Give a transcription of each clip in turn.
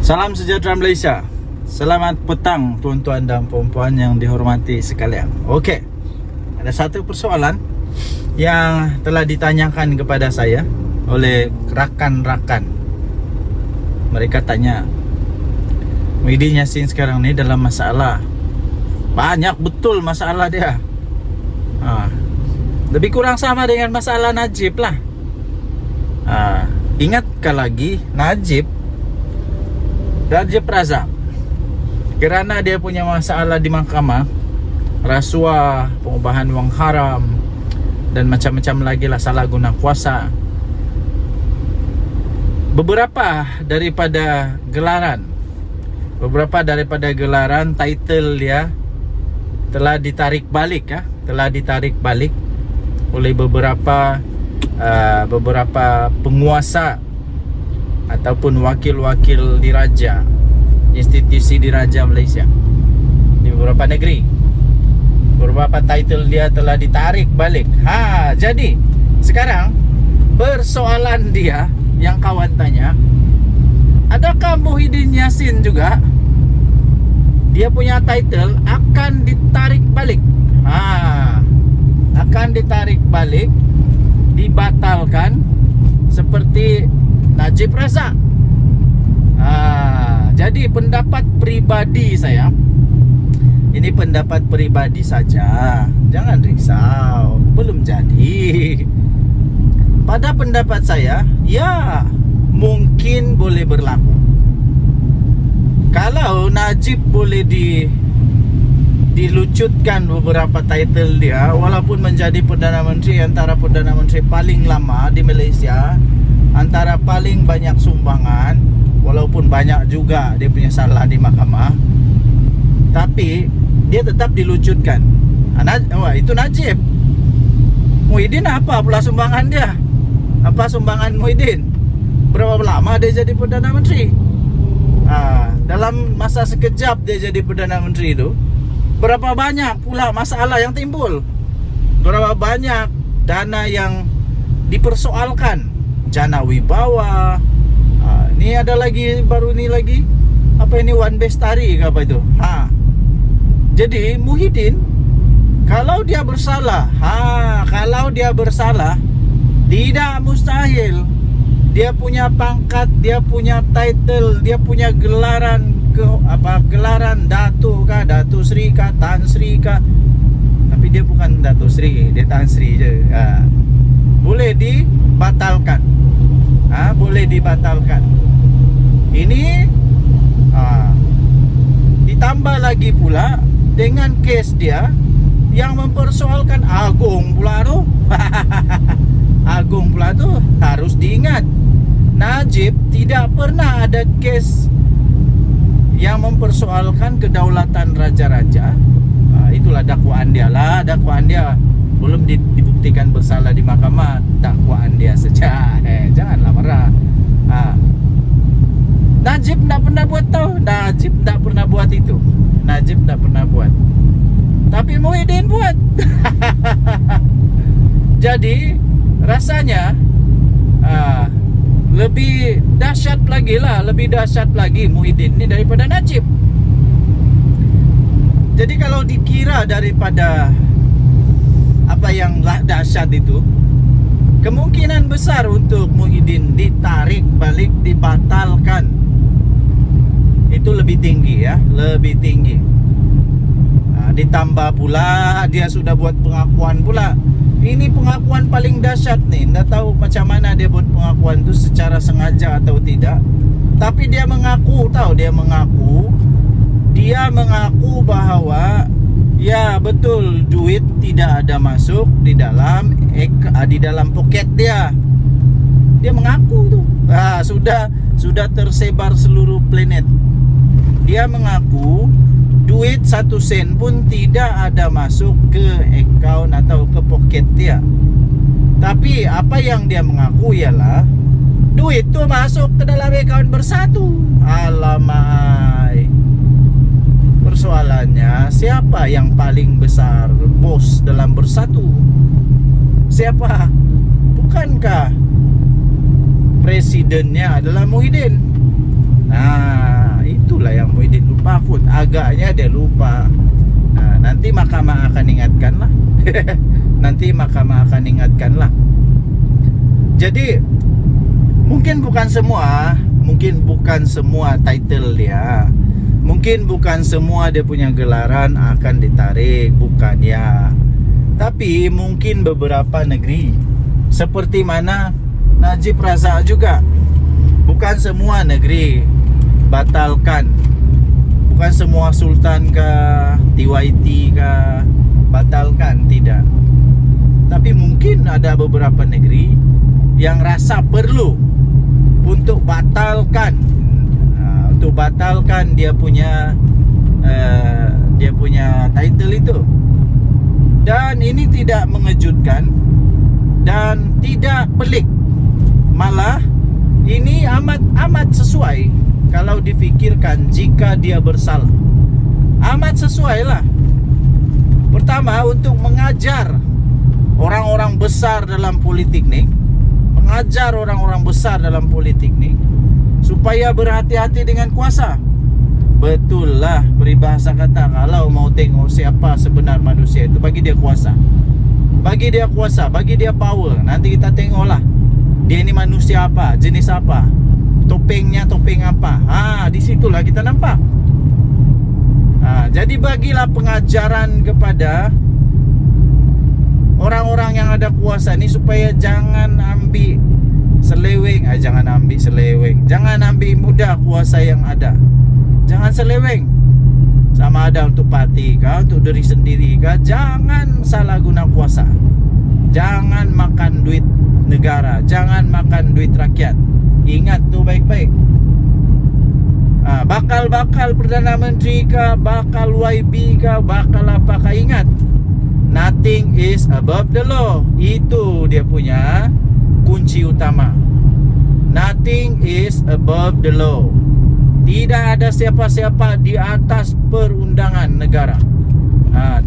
Salam sejahtera Malaysia. Selamat petang tuan-tuan dan puan-puan yang dihormati sekalian. Okey. Ada satu persoalan yang telah ditanyakan kepada saya oleh rakan-rakan. Mereka tanya, Muhyiddin Yassin sekarang ni dalam masalah. Banyak betul masalah dia. Lebih kurang sama dengan masalah Najib lah. Ingatkah lagi Najib Razak, kerana dia punya masalah di mahkamah, rasuah, pengubahan wang haram dan macam-macam lagi lah, salah guna kuasa. Beberapa daripada gelaran title dia telah ditarik balik oleh beberapa penguasa ataupun wakil-wakil diraja, institusi diraja Malaysia di beberapa negeri. Beberapa title dia telah ditarik balik. Jadi sekarang persoalan dia yang kawan tanya, adakah Muhyiddin Yassin juga dia punya title akan ditarik balik? Akan ditarik balik, dibatalkan seperti Najib Razak. Jadi pendapat pribadi saya, ini pendapat pribadi saja, jangan risau, belum jadi. Pada pendapat saya, ya mungkin boleh berlaku. Kalau Najib boleh dilucutkan beberapa title dia, walaupun menjadi Perdana Menteri, antara Perdana Menteri paling lama di Malaysia, antara paling banyak sumbangan, walaupun banyak juga dia punya salah di mahkamah, tapi dia tetap dilucutkan. Itu Najib. Muhyiddin apa pula sumbangan dia? Apa sumbangan Muhyiddin? Berapa lama dia jadi Perdana Menteri? Dalam masa sekejap dia jadi Perdana Menteri itu, berapa banyak pula masalah yang timbul, berapa banyak dana yang dipersoalkan, jana wibawa. Ini ada lagi, baru ini lagi, apa ini, Wan Bestari ke apa itu. Jadi Muhyiddin, kalau dia bersalah, tidak mustahil. Dia punya pangkat, dia punya title, dia punya gelaran gelaran Datuk kah, Datuk Sri kah, Tan Sri kah. Tapi dia bukan Datuk Sri, dia Tan Sri je. Boleh dibatalkan. Boleh dibatalkan. Ini ditambah lagi pula dengan kes dia yang mempersoalkan Agung pula tu. Agung pula tu harus diingat, Najib tidak pernah ada kes yang mempersoalkan kedaulatan raja-raja. Itulah dakwaan dia lah. Dakwaan dia belum dibuktikan bersalah di mahkamah. Dakwaan dia saja. Janganlah marah. Najib tak pernah buat tau. Najib tak pernah buat itu. Najib tak pernah buat. Tapi Muhyiddin buat. Jadi rasanya lebih dahsyat lagi lah, lebih dahsyat lagi Muhyiddin ni daripada Najib. Jadi kalau dikira daripada apa yang dahsyat itu, kemungkinan besar untuk Muhyiddin ditarik balik, dibatalkan, itu lebih tinggi ya, lebih tinggi. Ditambah pula dia sudah buat pengakuan pula. Ini pengakuan paling dahsyat nih. Tak tahu macam mana dia buat pengakuan tu, secara sengaja atau tidak. Tapi dia mengaku, dia mengaku bahawa ya betul, duit tidak ada masuk di dalam poket dia. Dia mengaku tu. Sudah tersebar seluruh planet. Dia mengaku duit 1 sen pun tidak ada masuk ke akaun atau ke poket dia. Tapi apa yang dia mengaku ialah duit tu masuk ke dalam akaun Bersatu. Alamai. Persoalannya, siapa yang paling besar bos dalam Bersatu? Siapa? Bukankah presidennya adalah Muhyiddin? Muhyiddin lupa pun, agaknya dia lupa. Nah, nanti mahkamah akan ingatkan lah. Nanti mahkamah akan ingatkan lah. Jadi mungkin bukan semua title dia, mungkin bukan semua dia punya gelaran akan ditarik, bukan ya. Tapi mungkin beberapa negeri, seperti mana Najib Razak juga, bukan semua negeri batalkan. Bukan semua sultan kah, TYT kah batalkan, tidak. Tapi mungkin ada beberapa negeri yang rasa perlu untuk batalkan, dia punya title itu. Dan ini tidak mengejutkan dan tidak pelik, malah ini amat sesuai kalau difikirkan jika dia bersalah. Amat sesuai lah. Pertama, untuk mengajar orang-orang besar dalam politik nih, supaya berhati-hati dengan kuasa. Betul lah, peribahasa kata kalau mau tengok siapa sebenar manusia itu, bagi dia kuasa, bagi dia power. Nanti kita tengoklah dia ini manusia apa, jenis apa, topengnya topeng apa. Disitulah kita nampak. Jadi bagilah pengajaran kepada orang-orang yang ada kuasa ni supaya jangan ambil seleweng, jangan ambil mudah kuasa yang ada. Jangan seleweng. Sama ada untuk parti kah, untuk diri sendiri kah, jangan salah guna kuasa. Jangan makan duit negara, jangan makan duit rakyat. Ingat tu baik-baik. Bakal Perdana Menteri kah, bakal YB kah, bakal apakah, ingat, nothing is above the law. Itu dia punya kunci utama. Nothing is above the law. Tidak ada siapa-siapa di atas perundangan negara.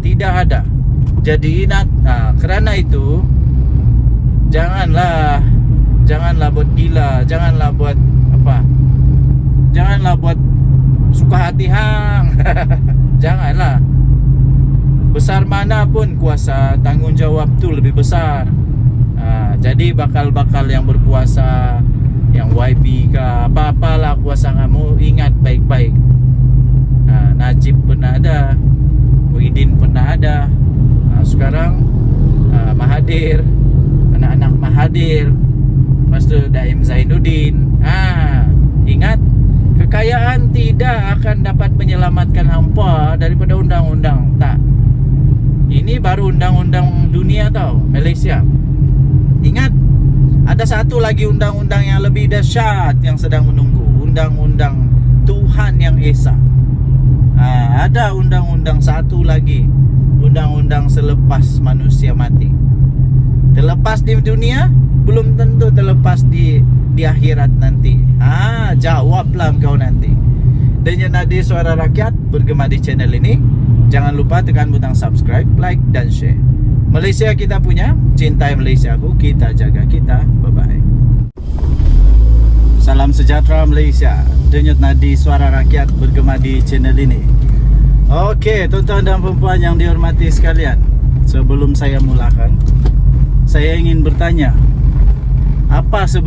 Tidak ada. Jadi kerana itu janganlah buat gila, janganlah buat suka hati hang. Janganlah. Besar mana pun kuasa, tanggungjawab tu lebih besar. Jadi bakal yang berkuasa, yang YB kah, apa-apalah kuasa kamu, ingat baik-baik. Najib pernah ada, Muhyiddin pernah ada, sekarang Mahathir, anak-anak Mahathir, lepas tu Daim Zainuddin. Ingat, kekayaan tidak akan dapat menyelamatkan hampa daripada undang-undang. Tak. Ini baru undang-undang dunia tau, Malaysia. Ingat, ada satu lagi undang-undang yang lebih dahsyat yang sedang menunggu. Undang-undang Tuhan Yang Esa. Ada undang-undang satu lagi, undang-undang selepas manusia mati. Terlepas di dunia, belum tentu terlepas di akhirat nanti. Jawablah kau nanti. Dan yang Nadi Suara Rakyat bergema di channel ini, jangan lupa tekan butang subscribe, like dan share. Malaysia kita punya, cintai Malaysia aku, kita jaga kita. Bye-bye. Salam sejahtera Malaysia. Denyut Nadi Suara Rakyat bergema di channel ini. Okey, tuan-tuan dan puan yang dihormati sekalian, sebelum saya mulakan, saya ingin bertanya, apa ada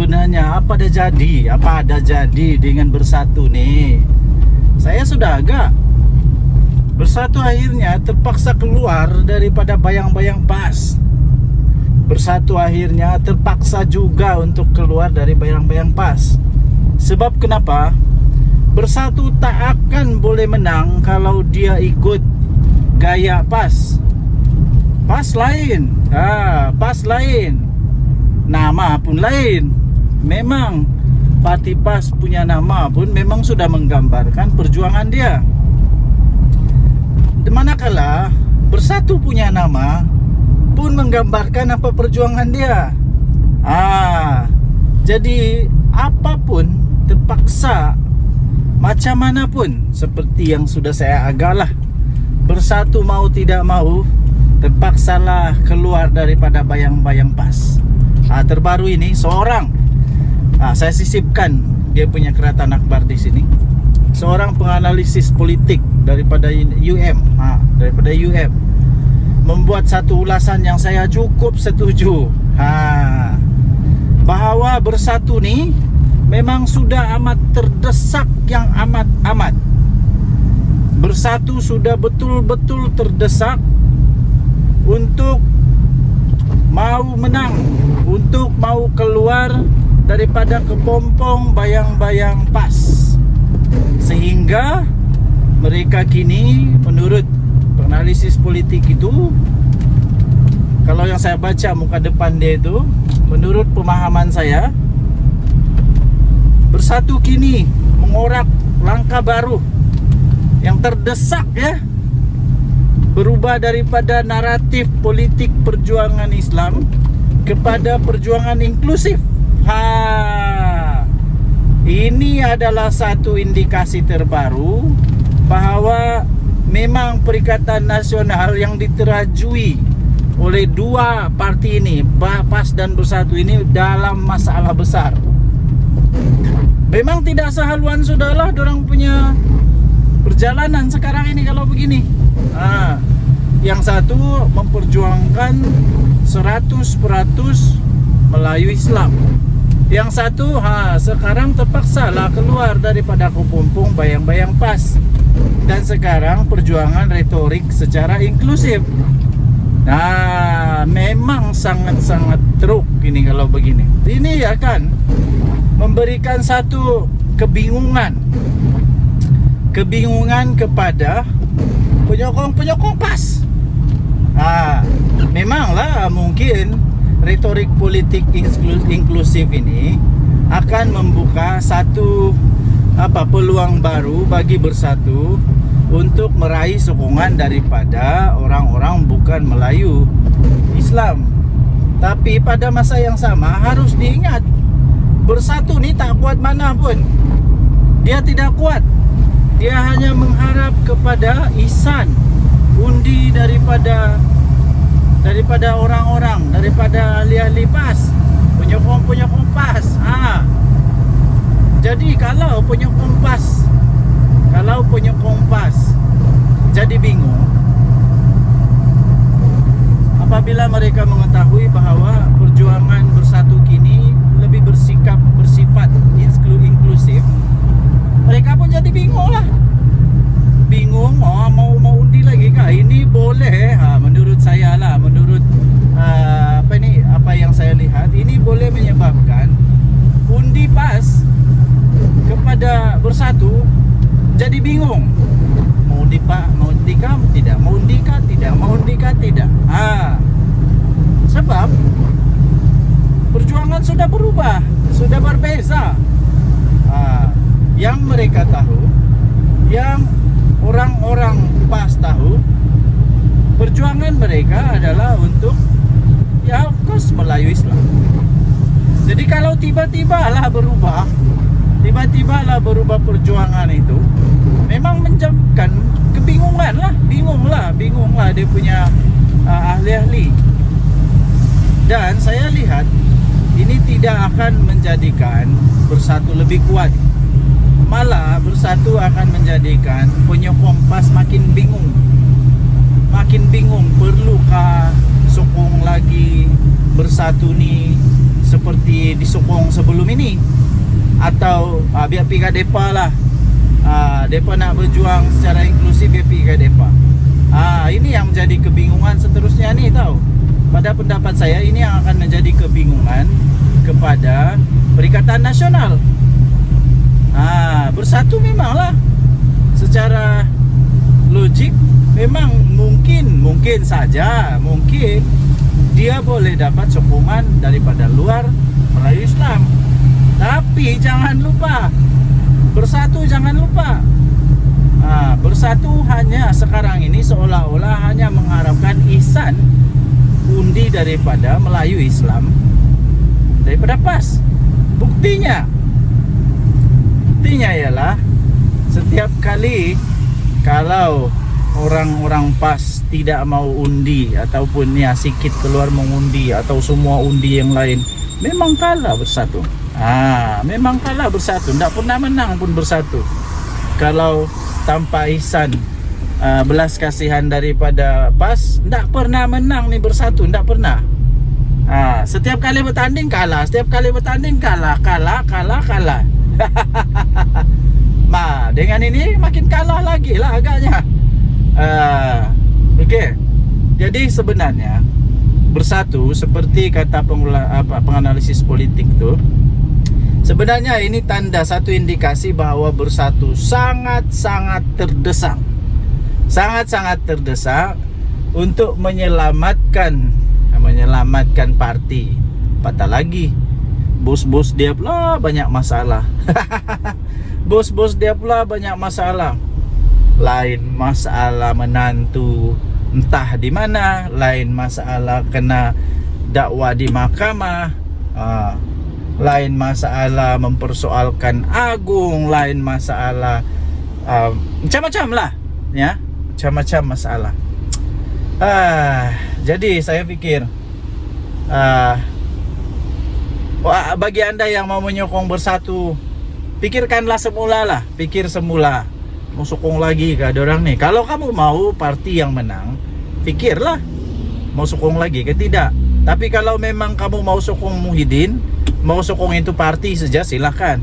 jadi dengan Bersatu ni? Saya sudah agak. Bersatu akhirnya terpaksa keluar daripada bayang-bayang PAS. Bersatu akhirnya terpaksa juga untuk keluar dari bayang-bayang PAS. Sebab kenapa? Bersatu tak akan boleh menang kalau dia ikut gaya PAS. PAS lain. PAS lain. Nama pun lain. Memang parti PAS punya nama pun memang sudah menggambarkan perjuangan dia. Manakala Bersatu punya nama pun menggambarkan apa perjuangan dia. Jadi apapun terpaksa, macam mana pun, seperti yang sudah saya agaklah, Bersatu mau tidak mau terpaksalah keluar daripada bayang-bayang PAS. Terbaru ini seorang, saya sisipkan dia punya keratan akhbar di sini. seorang penganalisis politik daripada UM, daripada UM, membuat satu ulasan yang saya cukup setuju. Bahawa bersatu ni memang sudah amat terdesak, yang amat. Bersatu sudah betul-betul terdesak untuk mau menang, untuk mau keluar daripada kepompong bayang-bayang PAS. Sehingga mereka kini, menurut penganalisis politik itu, kalau yang saya baca muka depan dia itu, menurut pemahaman saya, bersatu kini mengorak langkah baru yang terdesak, ya, berubah daripada naratif politik perjuangan Islam kepada perjuangan inklusif. Ini adalah satu indikasi terbaru bahawa memang Perikatan Nasional yang diterajui oleh dua parti ini, PAS dan Bersatu ini, dalam masalah besar. Memang tidak sehaluan sudahlah dorang punya perjalanan sekarang ini kalau begini. Yang satu memperjuangkan 100% Melayu Islam. Yang satu sekarang terpaksalah keluar daripada kepompong bayang-bayang PAS. Dan sekarang perjuangan retorik secara inklusif. Memang sangat-sangat teruk ini kalau begini. Ini akan memberikan satu kebingungan kepada penyokong PAS. Memanglah mungkin retorik politik inklusif ini akan membuka satu peluang baru bagi Bersatu untuk meraih sokongan daripada orang-orang bukan Melayu Islam. Tapi pada masa yang sama harus diingat, Bersatu ni tak kuat mana pun. Dia tidak kuat. Dia hanya mengharap kepada ihsan, undi daripada orang-orang, daripada ahli-ahli PAS, penyokong PAS. Jadi kalau penyokong PAS jadi bingung apabila mereka mengetahui bahawa perjuangan Bersatu kini lebih bersifat inklusif, mereka pun jadi bingung lah. Bingung, mau undi lagi kah? Ini boleh, menurut saya lah, menurut apa yang saya lihat, ini boleh menyebabkan undi PAS kepada Bersatu jadi bingung. Mau undi kah tidak? Mau undi kah tidak? Mau undi kah tidak? Sebab perjuangan sudah berubah, sudah berbeza. Yang mereka tahu, yang orang-orang PAS tahu, perjuangan mereka adalah untuk, ya, of course, Melayu Islam. Jadi kalau tiba-tibalah berubah perjuangan itu, memang menjadikan kebingungan lah, bingung lah dia punya ahli-ahli. Dan saya lihat ini tidak akan menjadikan Bersatu lebih kuat. Malah Bersatu akan menjadikan penyokong PAS makin bingung. Perlukah sokong lagi Bersatu ni seperti disokong sebelum ini? Atau biar pergi ke depa lah, depa nak berjuang secara inklusif, biar pergi ke depa. Ini yang menjadi kebingungan seterusnya ni, tahu. Pada pendapat saya, ini yang akan menjadi kebingungan kepada Perikatan Nasional. Bersatu memanglah secara logik memang mungkin saja dia boleh dapat sokongan daripada luar Melayu Islam. Tapi jangan lupa, Bersatu jangan lupa, Bersatu hanya sekarang ini seolah-olah hanya mengharapkan ihsan, undi daripada Melayu Islam, daripada PAS. Buktinya ialah setiap kali kalau orang-orang PAS tidak mau undi, ataupun sikit keluar mengundi, atau semua undi yang lain, memang kalah Bersatu. Memang kalah Bersatu, tidak pernah menang pun Bersatu. kalau tanpa ihsan, belas kasihan daripada PAS, tak pernah menang nih Bersatu, tak pernah. Setiap kali bertanding kalah, setiap kali bertanding kalah. Dengan ini makin kalah lagi lah agaknya. Okey. Jadi sebenarnya Bersatu, seperti kata penganalisis politik tu, sebenarnya ini tanda, satu indikasi bahawa Bersatu sangat-sangat terdesak. Sangat-sangat terdesak untuk menyelamatkan parti. Patah lagi, bos-bos dia pula banyak masalah. Bos-bos dia pula banyak masalah. Lain masalah menantu entah di mana, lain masalah kena dakwa di mahkamah, lain masalah mempersoalkan agung, lain masalah macam-macam lah, ya, macam-macam masalah. Jadi saya fikir, bagi anda yang mau menyokong Bersatu, pikirkanlah semula lah, pikir semula mau sokong lagi ke ada orang nih. Kalau kamu mau parti yang menang, pikirlah mau sokong lagi ke tidak. Tapi kalau memang kamu mau sokong Muhyiddin, mau sokong itu parti saja, silahkan.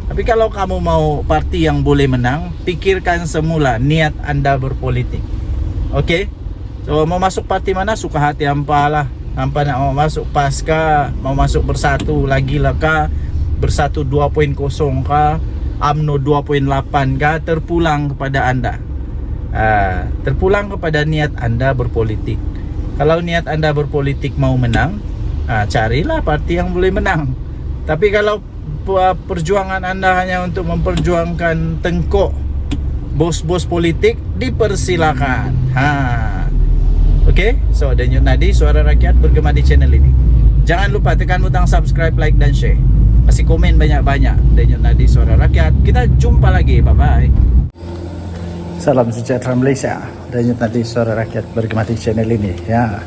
Tapi kalau kamu mau parti yang boleh menang, pikirkan semula niat anda berpolitik. Oke? So mau masuk parti mana, suka hati hampa lah. Hampa nak mau masuk PAS kah, mau masuk Bersatu lagi lah kah, Bersatu 2.0 kah, UMNO 2.8 kah, terpulang kepada anda. Terpulang kepada niat anda berpolitik. Kalau niat anda berpolitik mau menang, carilah parti yang boleh menang. Tapi kalau perjuangan anda hanya untuk memperjuangkan tengkok bos-bos politik, dipersilakan. Okey, so Denyut Nadi, suara rakyat bergema di channel ini. Jangan lupa tekan butang subscribe, like dan share. Kasih komen banyak-banyak. Denyut Nadi, suara rakyat. Kita jumpa lagi. Bye-bye. Salam sejahtera Malaysia. Denyut Nadi, suara rakyat bergema di channel ini. Ya,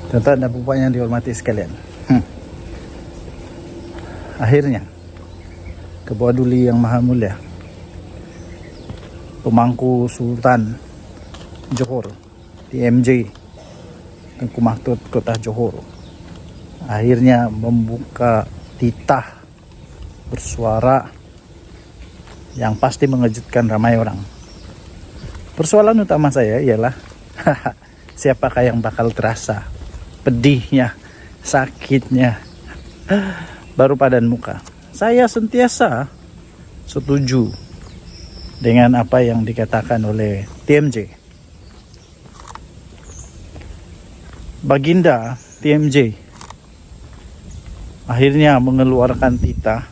tuan-tuan dan puan yang dihormati sekalian. Akhirnya, Ketua Duli Yang Maha Mulia, Pemangku Sultan Johor, TMJ, Tengku Maktut Kota Johor, akhirnya membuka titah bersuara yang pasti mengejutkan ramai orang. Persoalan utama saya ialah siapakah yang bakal terasa pedihnya, sakitnya baru padan muka. Saya sentiasa setuju dengan apa yang dikatakan oleh TMJ. Baginda TMJ akhirnya mengeluarkan titah.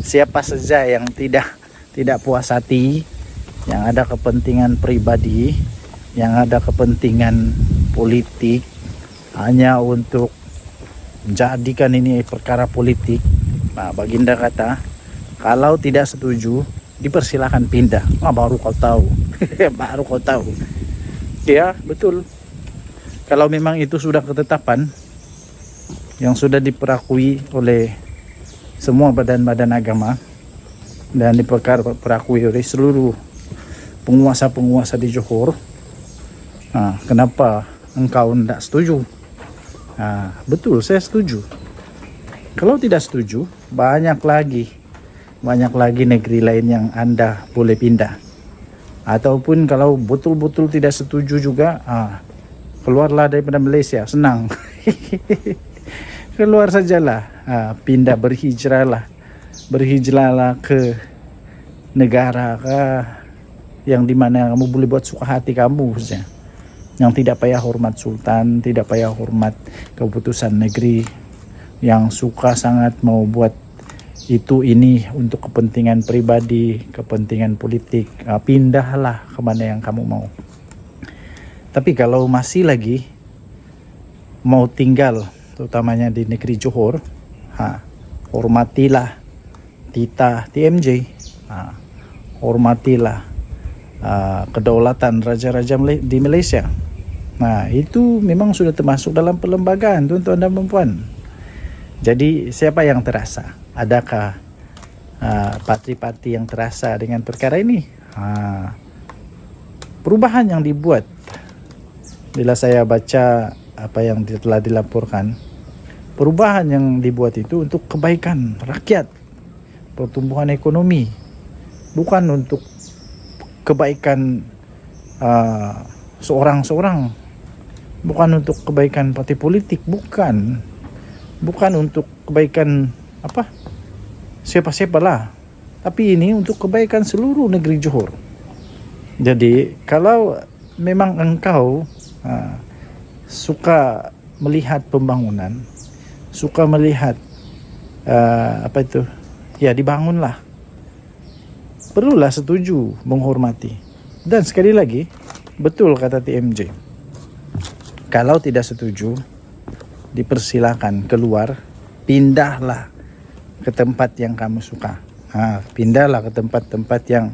Siapa saja yang tidak puas hati, yang ada kepentingan pribadi, yang ada kepentingan politik, hanya untuk menjadikan ini perkara politik, Baginda kata, kalau tidak setuju, dipersilakan pindah. Baru kau tahu. Baru kau tahu. Ya, betul. Kalau memang itu sudah ketetapan yang sudah diperakui oleh semua badan-badan agama dan diperakui oleh seluruh penguasa-penguasa di Johor, kenapa engkau tidak setuju? Betul, saya setuju. Kalau tidak setuju, banyak lagi negeri lain yang anda boleh pindah. Ataupun kalau betul-betul tidak setuju juga, keluarlah daripada Malaysia, senang. Keluar sajalah, pindah, berhijrahlah ke negara yang dimana kamu boleh buat suka hati kamu saja, yang tidak payah hormat sultan, tidak payah hormat keputusan negeri, yang suka sangat mau buat itu ini untuk kepentingan pribadi, kepentingan politik, pindahlah kemana yang kamu mau. Tapi kalau masih lagi mau tinggal, terutamanya di negeri Johor, hormatilah titah TMJ, hormatilah kedaulatan raja-raja di Malaysia. Itu memang sudah termasuk dalam perlembagaan, tuan-tuan dan puan. Jadi siapa yang terasa? Adakah parti-parti yang terasa dengan perkara ini. Perubahan yang dibuat, bila saya baca apa yang telah dilaporkan, perubahan yang dibuat itu untuk kebaikan rakyat, pertumbuhan ekonomi, bukan untuk kebaikan seorang-seorang, bukan untuk kebaikan parti politik, bukan untuk kebaikan siapa-siapa lah, tapi ini untuk kebaikan seluruh negeri Johor. Jadi kalau memang engkau suka melihat pembangunan, suka melihat dibangunlah, perlulah setuju, menghormati. Dan sekali lagi, betul kata TMJ, kalau tidak setuju, dipersilakan keluar, pindahlah ke tempat yang kamu suka. Pindahlah ke tempat-tempat yang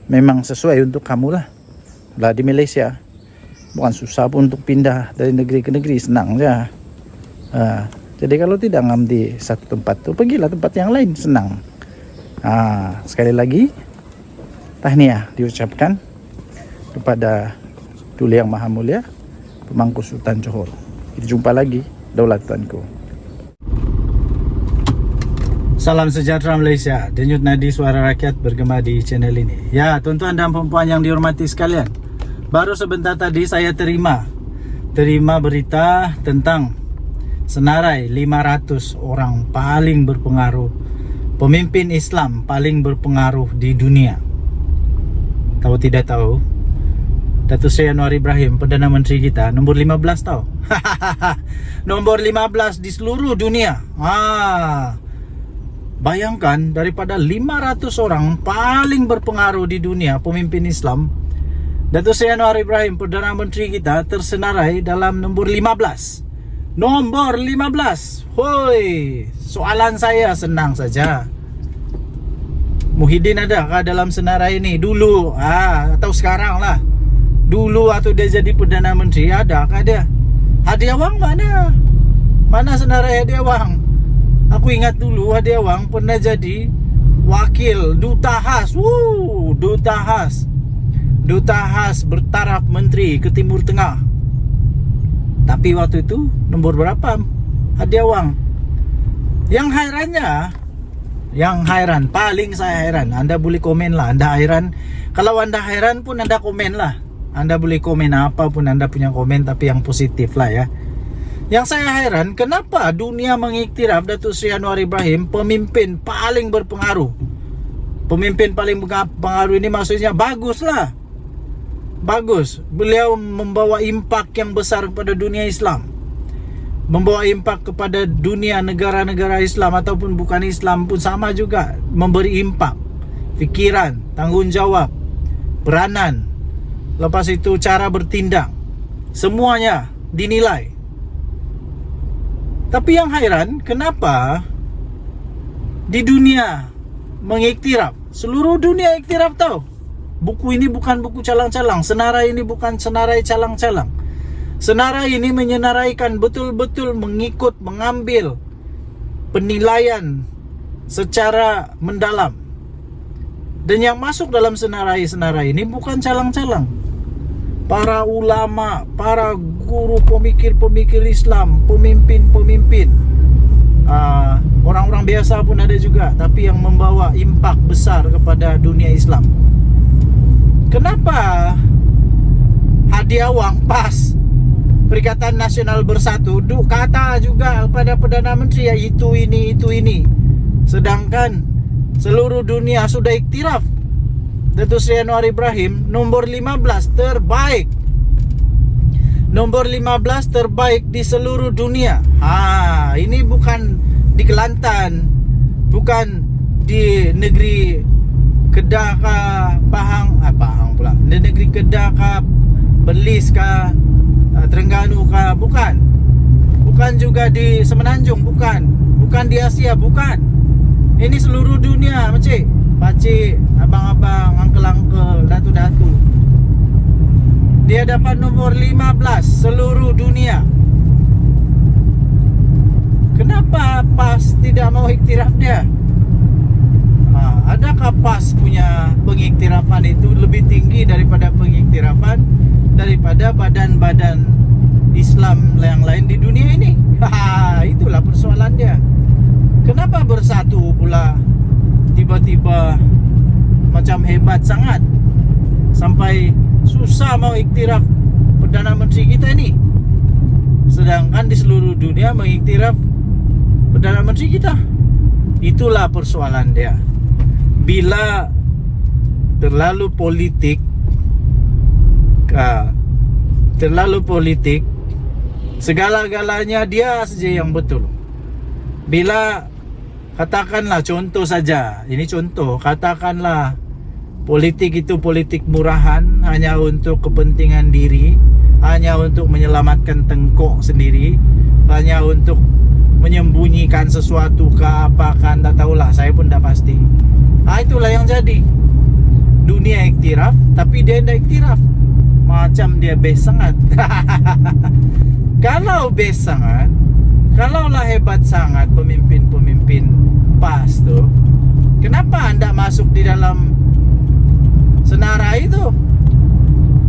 memang sesuai untuk kamu lah. Di Malaysia, bukan susah pun untuk pindah dari negeri ke negeri, senang saja. Jadi kalau tidak ngam di satu tempat tu, pergilah tempat yang lain, senang. Sekali lagi, tahniah diucapkan kepada Tuli Yang Maha Mulia Pemangku Sultan Johor. Kita jumpa lagi, Daulat Tuanku. Salam sejahtera Malaysia. Denyut nadi suara rakyat bergema di channel ini. Ya, tuan-tuan dan puan-puan yang dihormati sekalian, baru sebentar tadi saya terima berita tentang senarai 500 orang paling berpengaruh, pemimpin Islam paling berpengaruh di dunia. Tahu tidak tahu, Datuk Seri Anwar Ibrahim, Perdana Menteri kita, nombor 15 tahu. Nombor 15 di seluruh dunia. Bayangkan, daripada 500 orang paling berpengaruh di dunia, pemimpin Islam, Datuk Seri Anwar Ibrahim, Perdana Menteri kita, tersenarai dalam nombor 15. Nombor 15. Hoi, soalan saya senang saja. Muhyiddin adakah dalam senarai ini? Dulu, atau sekarang lah. Dulu atau dia jadi Perdana Menteri, adakah dia? Hadi Awang mana? Mana senarai Hadi Awang? Aku ingat dulu Hadi Awang pernah jadi wakil duta khas. Duta khas bertaraf menteri ke Timur Tengah. Tapi waktu itu nombor berapa Hadi Awang? Yang hairan, paling saya heran. Anda boleh komen lah, Anda heran. Kalau Anda heran pun Anda komen lah. Anda boleh komen apa pun Anda punya komen, tapi yang positif lah ya. Yang saya heran, kenapa dunia mengiktiraf Datuk Seri Anwar Ibrahim pemimpin paling berpengaruh. Pemimpin paling berpengaruh ini maksudnya bagus lah. Bagus. Beliau membawa impak yang besar kepada dunia Islam, membawa impak kepada dunia negara-negara Islam ataupun bukan Islam pun sama juga. Memberi impak, fikiran, tanggungjawab, peranan, lepas itu cara bertindak, semuanya dinilai. Tapi yang hairan, kenapa di dunia mengiktiraf, seluruh dunia iktiraf tahu, buku ini bukan buku calang-calang, senarai ini bukan senarai calang-calang. Senarai ini menyenaraikan betul-betul mengikut, mengambil penilaian secara mendalam. Dan yang masuk dalam senarai ini bukan calang-calang. Para ulama, para guru, pemikir-pemikir Islam, pemimpin-pemimpin, orang-orang biasa pun ada juga, tapi yang membawa impak besar kepada dunia Islam. Kenapa Hadi Awang pas Perikatan Nasional Bersatu kata juga kepada Perdana Menteri ya, itu ini, sedangkan seluruh dunia sudah iktiraf Datuk Seri Anwar Ibrahim nombor 15 terbaik. Nomor 15 terbaik di seluruh dunia. Ini bukan di Kelantan, bukan di negeri Kedah kah, Pahang pula. Di negeri Kedah kah, Perlis kah, Terengganu kah, bukan. Bukan juga di Semenanjung, bukan. Bukan di Asia, bukan. Ini seluruh dunia, pakcik, abang-abang, angkel-angkel, datu-datu. Dia dapat nomor 15 seluruh dunia. Kenapa PAS tidak mau iktiraf dia? adakah PAS punya pengiktirafan itu lebih tinggi daripada pengiktirafan daripada badan-badan Islam yang lain di dunia ini? Itulah persoalan dia. Kenapa bersatu pula tiba-tiba macam hebat sangat sampai susah mau iktiraf Perdana Menteri kita ini, sedangkan di seluruh dunia mengiktiraf Perdana Menteri kita? Itulah persoalan dia. Bila terlalu politik, segala-galanya dia saja yang betul. Bila katakanlah contoh saja, ini contoh, katakanlah politik itu politik murahan, hanya untuk kepentingan diri, hanya untuk menyelamatkan tengkok sendiri, hanya untuk menyembunyikan sesuatu ke apa kan, tak tahulah, saya pun tak pasti. Itulah yang jadi. Dunia iktiraf tapi dia tidak iktiraf. Macam dia best sangat. Kalau best sangat, kalaulah hebat sangat pemimpin-pemimpin PAS tu, kenapa anda masuk di dalam senarai itu?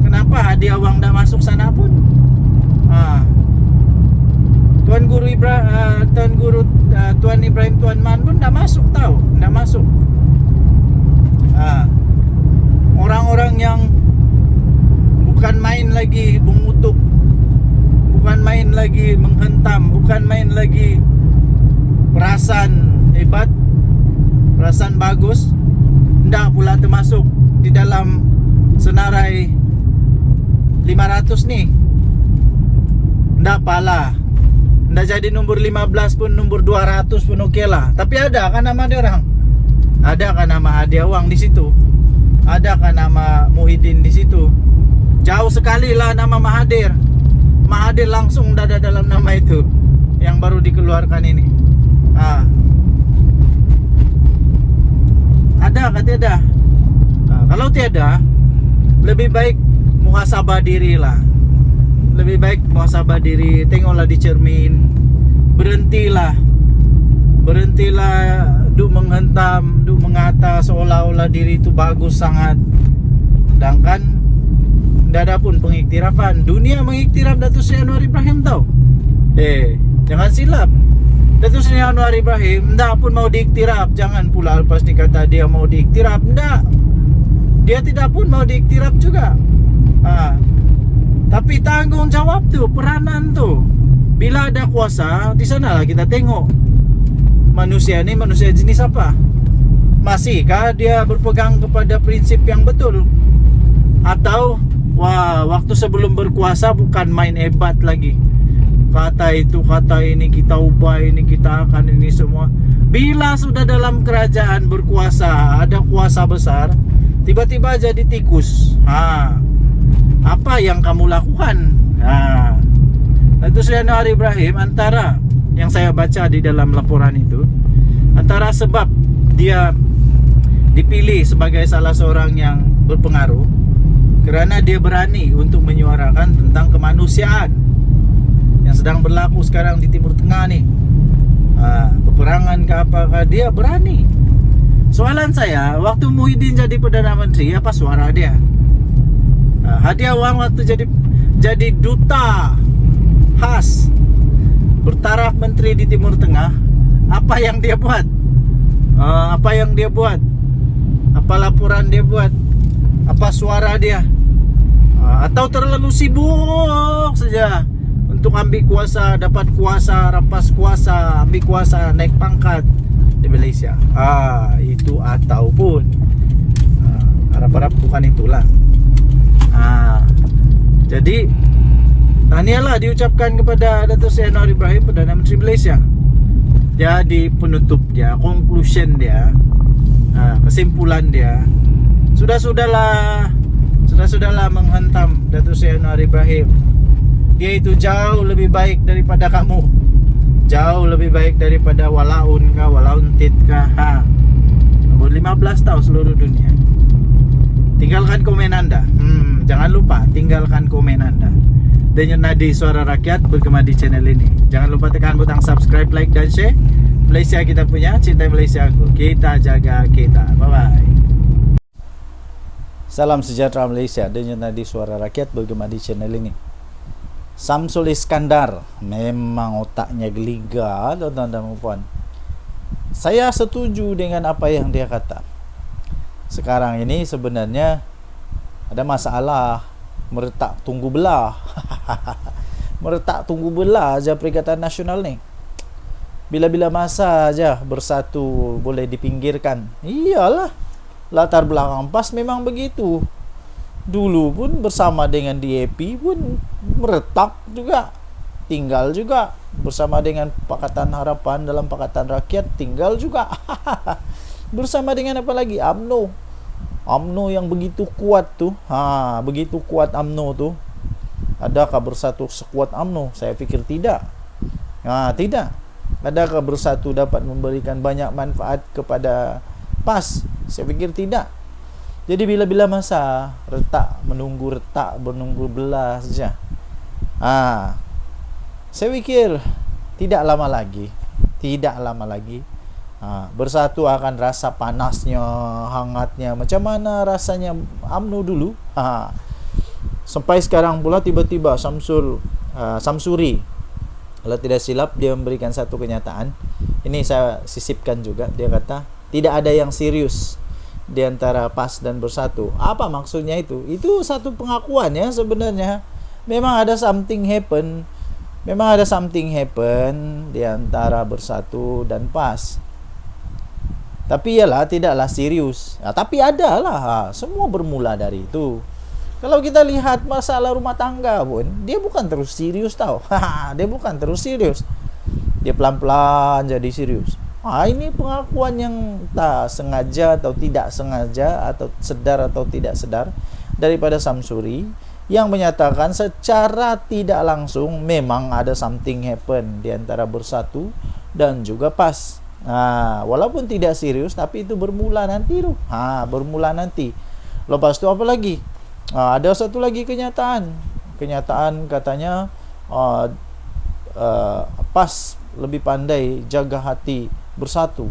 Kenapa hadiah wang dah masuk sana pun? Tuan Ibrahim Tuan Man pun dah masuk tahu, dah masuk. Orang-orang yang bukan main lagi mengutuk, bukan main lagi menghentam, bukan main lagi perasan hebat, perasan bagus, hendak pula termasuk di dalam senarai 500 ni. Hendak pala, hendak jadi nombor 15 pun, nombor 200 pun okey lah. Tapi ada kan nama dia orang? Ada kan nama hadiah wang di situ? Ada kan nama Muhyiddin di situ? Jauh sekali lah nama Mahathir. Mahathir langsung dah ada dalam nama itu yang baru dikeluarkan ini. Ada kah tiada? Kalau tiada, lebih baik muhasabah diri lah. Lebih baik muhasabah diri. Tengoklah di cermin. Berhentilah duk menghentam, duk mengata seolah-olah diri itu bagus sangat. Sedangkan tidak ada pun pengiktirafan. Dunia mengiktiraf Datuk Seri Anwar Ibrahim tau. Jangan silap. Datuk Seri Anwar Ibrahim tidak pun mau diiktiraf. Jangan pula lepas ni kata dia mau diiktiraf. Tidak. Dia tidak pun mau diiktiraf juga. Tapi tanggung jawab tu, peranan tu, bila ada kuasa, di sanalah kita tengok manusia ni manusia jenis apa. Masihkah dia berpegang kepada prinsip yang betul? Atau waktu sebelum berkuasa bukan main hebat lagi, kata itu, kata ini, kita ubah ini, kita akan ini semua. Bila sudah dalam kerajaan berkuasa, ada kuasa besar, tiba-tiba jadi tikus. Apa yang kamu lakukan? Datuk Seri Anwar Ibrahim, antara yang saya baca di dalam laporan itu, antara sebab dia dipilih sebagai salah seorang yang berpengaruh kerana dia berani untuk menyuarakan tentang kemanusiaan yang sedang berlaku sekarang di Timur Tengah ni. Peperangan ke apakah, dia berani. Soalan saya, waktu Muhyiddin jadi Perdana Menteri, apa suara dia? Hadiah wang waktu jadi duta khas bertaraf menteri di Timur Tengah, apa yang dia buat? Apa yang dia buat? Apa laporan dia buat? Apa suara dia? Atau terlalu sibuk saja untuk ambil kuasa, dapat kuasa, rampas kuasa, ambil kuasa, naik pangkat di Malaysia? Itu ataupun harap-harap bukan itulah. Jadi tahniahlah diucapkan kepada Datuk Seri Anwar Ibrahim, Perdana Menteri Malaysia. Jadi penutup dia, conclusion dia, kesimpulan dia, Sudah-sudahlah menghentam Datuk Seri Anwar Ibrahim. Dia itu jauh lebih baik daripada kamu, jauh lebih baik daripada Walaun kah, Walauntit kah. Nomor 15 tahu seluruh dunia. Tinggalkan komen anda. Jangan lupa tinggalkan komen anda. Denyut nadi suara rakyat bergema di channel ini. Jangan lupa tekan butang subscribe, like dan share. Malaysia kita punya, cintai Malaysia aku. Kita jaga kita. Bye bye. Salam sejahtera Malaysia. Dengan tadi suara rakyat bergema di channel ini. Samsul Iskandar memang otaknya geliga, tuan-tuan dan puan. Saya setuju dengan apa yang dia kata. Sekarang ini sebenarnya ada masalah meretak tunggu belah. Meretak tunggu belah aja Perikatan Nasional ni. Bila-bila masa aja bersatu boleh dipinggirkan. Iyalah, latar belakang PAS memang begitu. Dulu pun bersama dengan DAP pun meretak juga, tinggal juga. Bersama dengan Pakatan Harapan dalam Pakatan Rakyat tinggal juga. Bersama dengan apa lagi? UMNO yang begitu kuat tu. Begitu kuat UMNO tu. Adakah bersatu sekuat UMNO? Saya fikir tidak. Tidak. Adakah bersatu dapat memberikan banyak manfaat kepada PAS? Saya fikir tidak. Jadi bila-bila masa menunggu belah saja. Saya fikir tidak lama lagi bersatu akan rasa panasnya, hangatnya. Macam mana rasanya UMNO dulu? Sampai sekarang pula tiba-tiba Samsuri, kalau tidak silap, dia memberikan satu kenyataan. Ini saya sisipkan juga. Dia kata tidak ada yang serius di antara PAS dan bersatu. Apa maksudnya itu? Itu satu pengakuan ya sebenarnya. Memang ada something happen di antara bersatu dan PAS. Tapi ialah tidaklah serius. Tapi adalah. Semua bermula dari itu. Kalau kita lihat masalah rumah tangga pun, dia bukan terus serius tau. Dia bukan terus serius. Dia pelan-pelan jadi serius. Ini pengakuan yang tak sengaja atau tidak sengaja, atau sedar atau tidak sedar, daripada Samsuri, yang menyatakan secara tidak langsung memang ada something happen di antara bersatu dan juga PAS. Walaupun tidak serius, tapi itu bermula nanti tu. Bermula nanti. Lepas tu apa lagi? Ada satu lagi kenyataan katanya PAS lebih pandai jaga hati bersatu.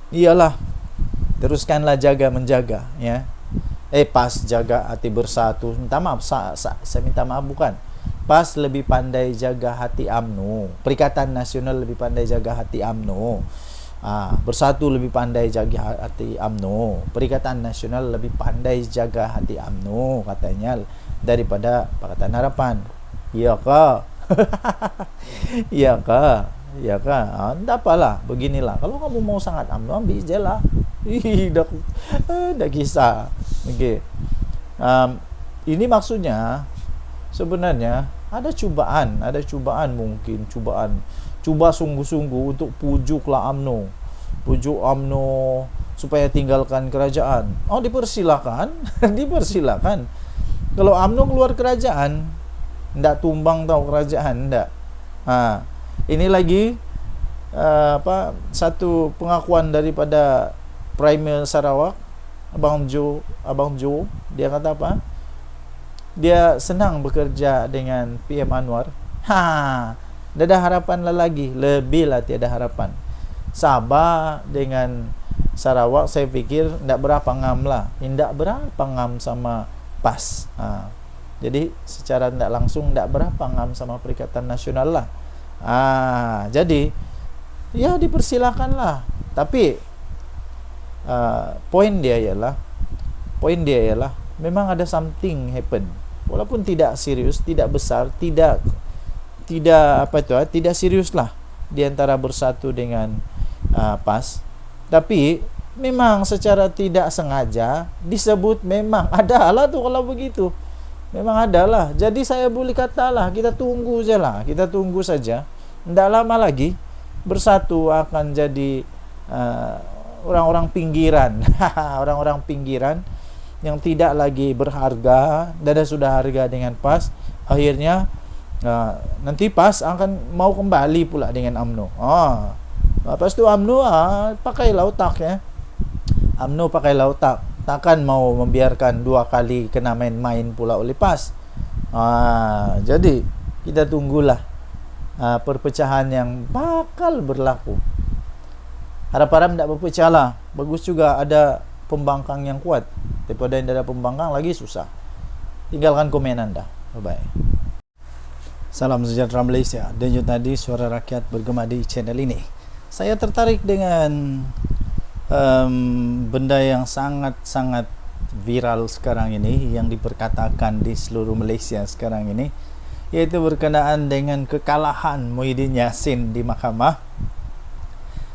Iyalah, teruskanlah jaga menjaga ya. PAS jaga hati bersatu. Minta maaf, saya minta maaf bukan. PAS lebih pandai jaga hati UMNO. Perikatan Nasional lebih pandai jaga hati UMNO. Bersatu lebih pandai jaga hati UMNO. Perikatan Nasional lebih pandai jaga hati UMNO katanya daripada Pakatan Harapan. Iya kah? Iya kah? Tak apalah, beginilah. Kalau kamu mau sangat UMNO, ambil je lah. Dah kisah. Okay. Ini maksudnya sebenarnya ada cubaan mungkin cuba sungguh-sungguh untuk pujuklah UMNO supaya tinggalkan kerajaan. Dipersilakan. Dipersilakan. Kalau UMNO keluar kerajaan, ndak tumbang tahu kerajaan, ndak. Ini lagi satu pengakuan daripada Premier Sarawak, Abang Jo, dia kata apa? Dia senang bekerja dengan PM Anwar. Dah ada harapan lah lagi. Lebih lah tiada harapan. Sabah dengan Sarawak saya fikir tidak berapa ngam lah. Tidak berapa ngam sama PAS. Jadi secara tidak langsung tidak berapa ngam sama Perikatan Nasional lah. Jadi ya dipersilakan lah. Tapi poin dia ialah memang ada something happen. Walaupun tidak serius, tidak besar, tidak serius lah di antara bersatu dengan PAS. Tapi memang secara tidak sengaja disebut, memang ada lah tu kalau begitu. Memang ada lah. Jadi saya boleh katalah, kita tunggu je lah. Kita tunggu saja. Tidak lama lagi bersatu akan jadi orang-orang pinggiran. Orang-orang pinggiran yang tidak lagi berharga, dan sudah harga dengan PAS. Akhirnya nanti PAS akan mau kembali pula dengan UMNO. Lepas tu UMNO pakailah otak ya. UMNO pakailah otak. Takkan mau membiarkan dua kali kena main-main pula oleh PAS. Jadi kita tunggulah perpecahan yang bakal berlaku. Harap-harap tidak berpecah lah. Bagus juga ada pembangkang yang kuat. Daripada tidak ada pembangkang lagi susah. Tinggalkan komen anda. Bye-bye. Salam sejahtera Malaysia. Denyut nadi suara rakyat bergema di channel ini. Saya tertarik dengan benda yang sangat-sangat viral sekarang ini, yang diperkatakan di seluruh Malaysia sekarang ini, yaitu berkenaan dengan kekalahan Muhyiddin Yassin di mahkamah.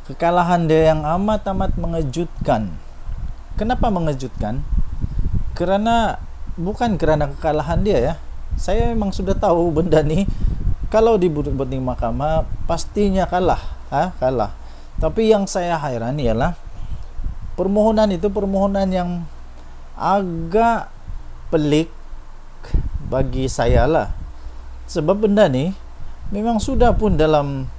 Kekalahan dia yang amat-amat mengejutkan. Kenapa mengejutkan? Bukan kerana kekalahan dia ya. Saya memang sudah tahu benda ni kalau dibuat di mahkamah pastinya kalah. Tapi yang saya hairan ialah permohonan itu permohonan yang agak pelik bagi saya lah. Sebab benda ni memang sudah pun dalam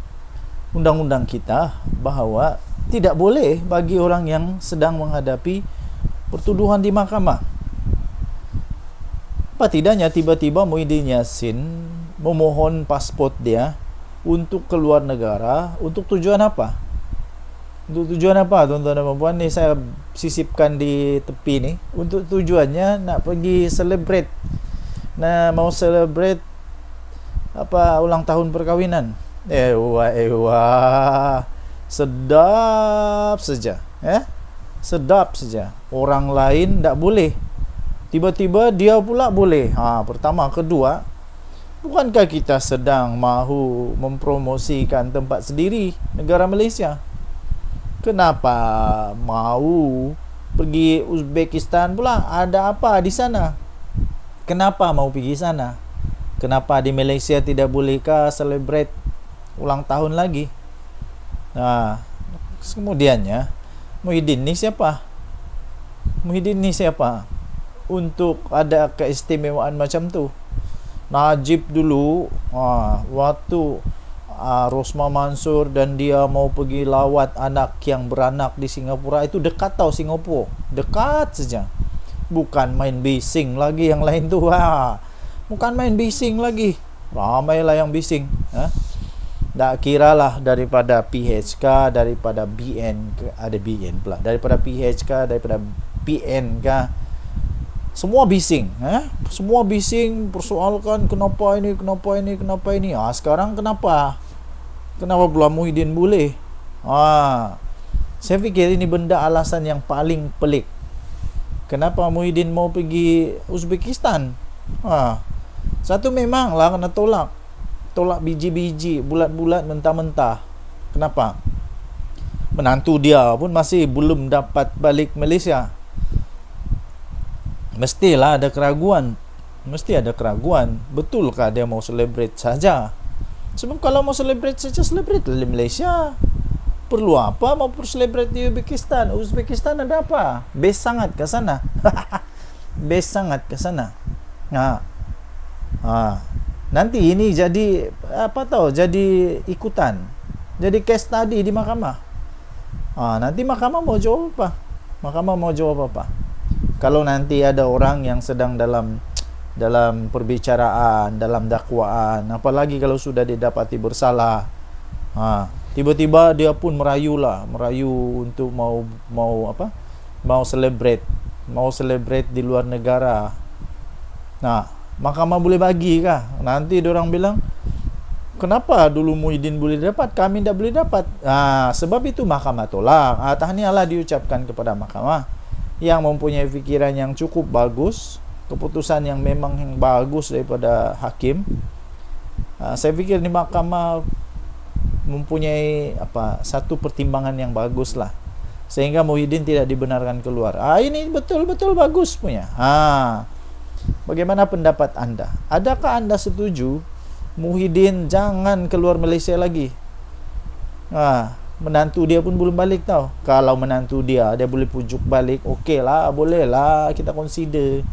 undang-undang kita bahawa tidak boleh bagi orang yang sedang menghadapi pertuduhan di mahkamah. Apa tidaknya tiba-tiba Muhyiddin Yassin memohon pasport dia untuk keluar negara. Untuk tujuan apa? Untuk tujuan apa tuan-tuan dan puan ni saya sisipkan di tepi ni. Untuk tujuannya nak pergi celebrate, mau celebrate ulang tahun perkahwinan. Sedap saja. Sedap saja. Orang lain tak boleh, tiba-tiba dia pula boleh. Pertama, kedua, bukankah kita sedang mahu mempromosikan tempat sendiri negara Malaysia? Kenapa mau pergi Uzbekistan pula? Ada apa di sana? Kenapa mau pergi sana? Kenapa di Malaysia tidak bolehkah celebrate ulang tahun lagi? Kemudiannya Muhyiddin ni siapa? Muhyiddin ni siapa untuk ada keistimewaan macam tu? Najib dulu waktu Rosmah Mansur dan dia mau pergi lawat anak yang beranak di Singapura, itu dekat tau Singapura, dekat saja. Bukan main bising lagi yang lain tu. Bukan main bising lagi, ramailah yang bising. Tak kira lah daripada PHK, daripada BN, ada BN pula, daripada PHK, daripada PN kah, semua bising. Semua bising persoalkan kenapa ini. Sekarang kenapa pula Muhyiddin boleh? Saya fikir ini benda alasan yang paling pelik. Kenapa Muhyiddin mau pergi Uzbekistan? Satu memanglah kena tolak biji-biji, bulat-bulat, mentah-mentah. Kenapa? Menantu dia pun masih belum dapat balik Malaysia. Mestilah ada keraguan. Betulkah dia mau celebrate saja? Sebab kalau mau celebrate saja, celebrate di Malaysia. Perlu apa mau celebrate di Uzbekistan ada apa? Best sangat ke sana. Nanti ini jadi jadi ikutan, jadi case study di mahkamah. Nanti mahkamah mau jawab apa? Kalau nanti ada orang yang sedang dalam perbicaraan, dalam dakwaan, apalagi kalau sudah didapati bersalah, tiba-tiba dia pun merayu untuk mau celebrate di luar negara. Mahkamah boleh bagi kah? Nanti diorang bilang, kenapa dulu Muhyiddin boleh dapat, kami tidak boleh dapat? Sebab itu mahkamah tolak. Tahniahlah diucapkan kepada mahkamah yang mempunyai fikiran yang cukup bagus, keputusan yang memang yang bagus daripada hakim. Saya fikir di mahkamah mempunyai satu pertimbangan yang bagus lah, sehingga Muhyiddin tidak dibenarkan keluar. Ini betul-betul bagus punya. Bagaimana pendapat anda? Adakah anda setuju Muhyiddin jangan keluar Malaysia lagi? Menantu dia pun belum balik tau. Kalau menantu dia boleh pujuk balik, okey lah, boleh lah kita consider.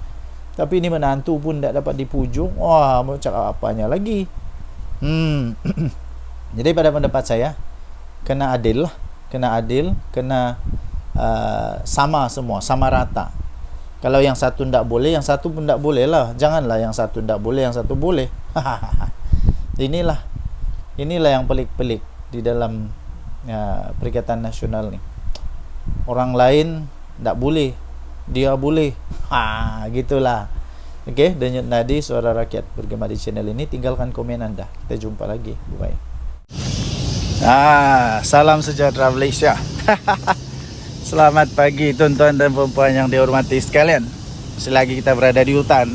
Tapi ini menantu pun tak dapat dipujuk, mau cakap apanya lagi? Jadi pada pendapat saya, kena adil, kena sama semua, sama rata. Kalau yang satu tak boleh, yang satu pun tak boleh lah. Janganlah yang satu tak boleh, yang satu boleh. Inilah Inilah yang pelik-pelik di dalam Perikatan Nasional nih. Orang lain tidak boleh, dia boleh. Gitulah. Oke, Denyut Nadi Suara Rakyat bergema di channel ini. Tinggalkan komen Anda. Kita jumpa lagi. Bye. Salam sejahtera Malaysia. Selamat pagi tuan-tuan dan puan yang dihormati sekalian. Masih lagi kita berada di hutan.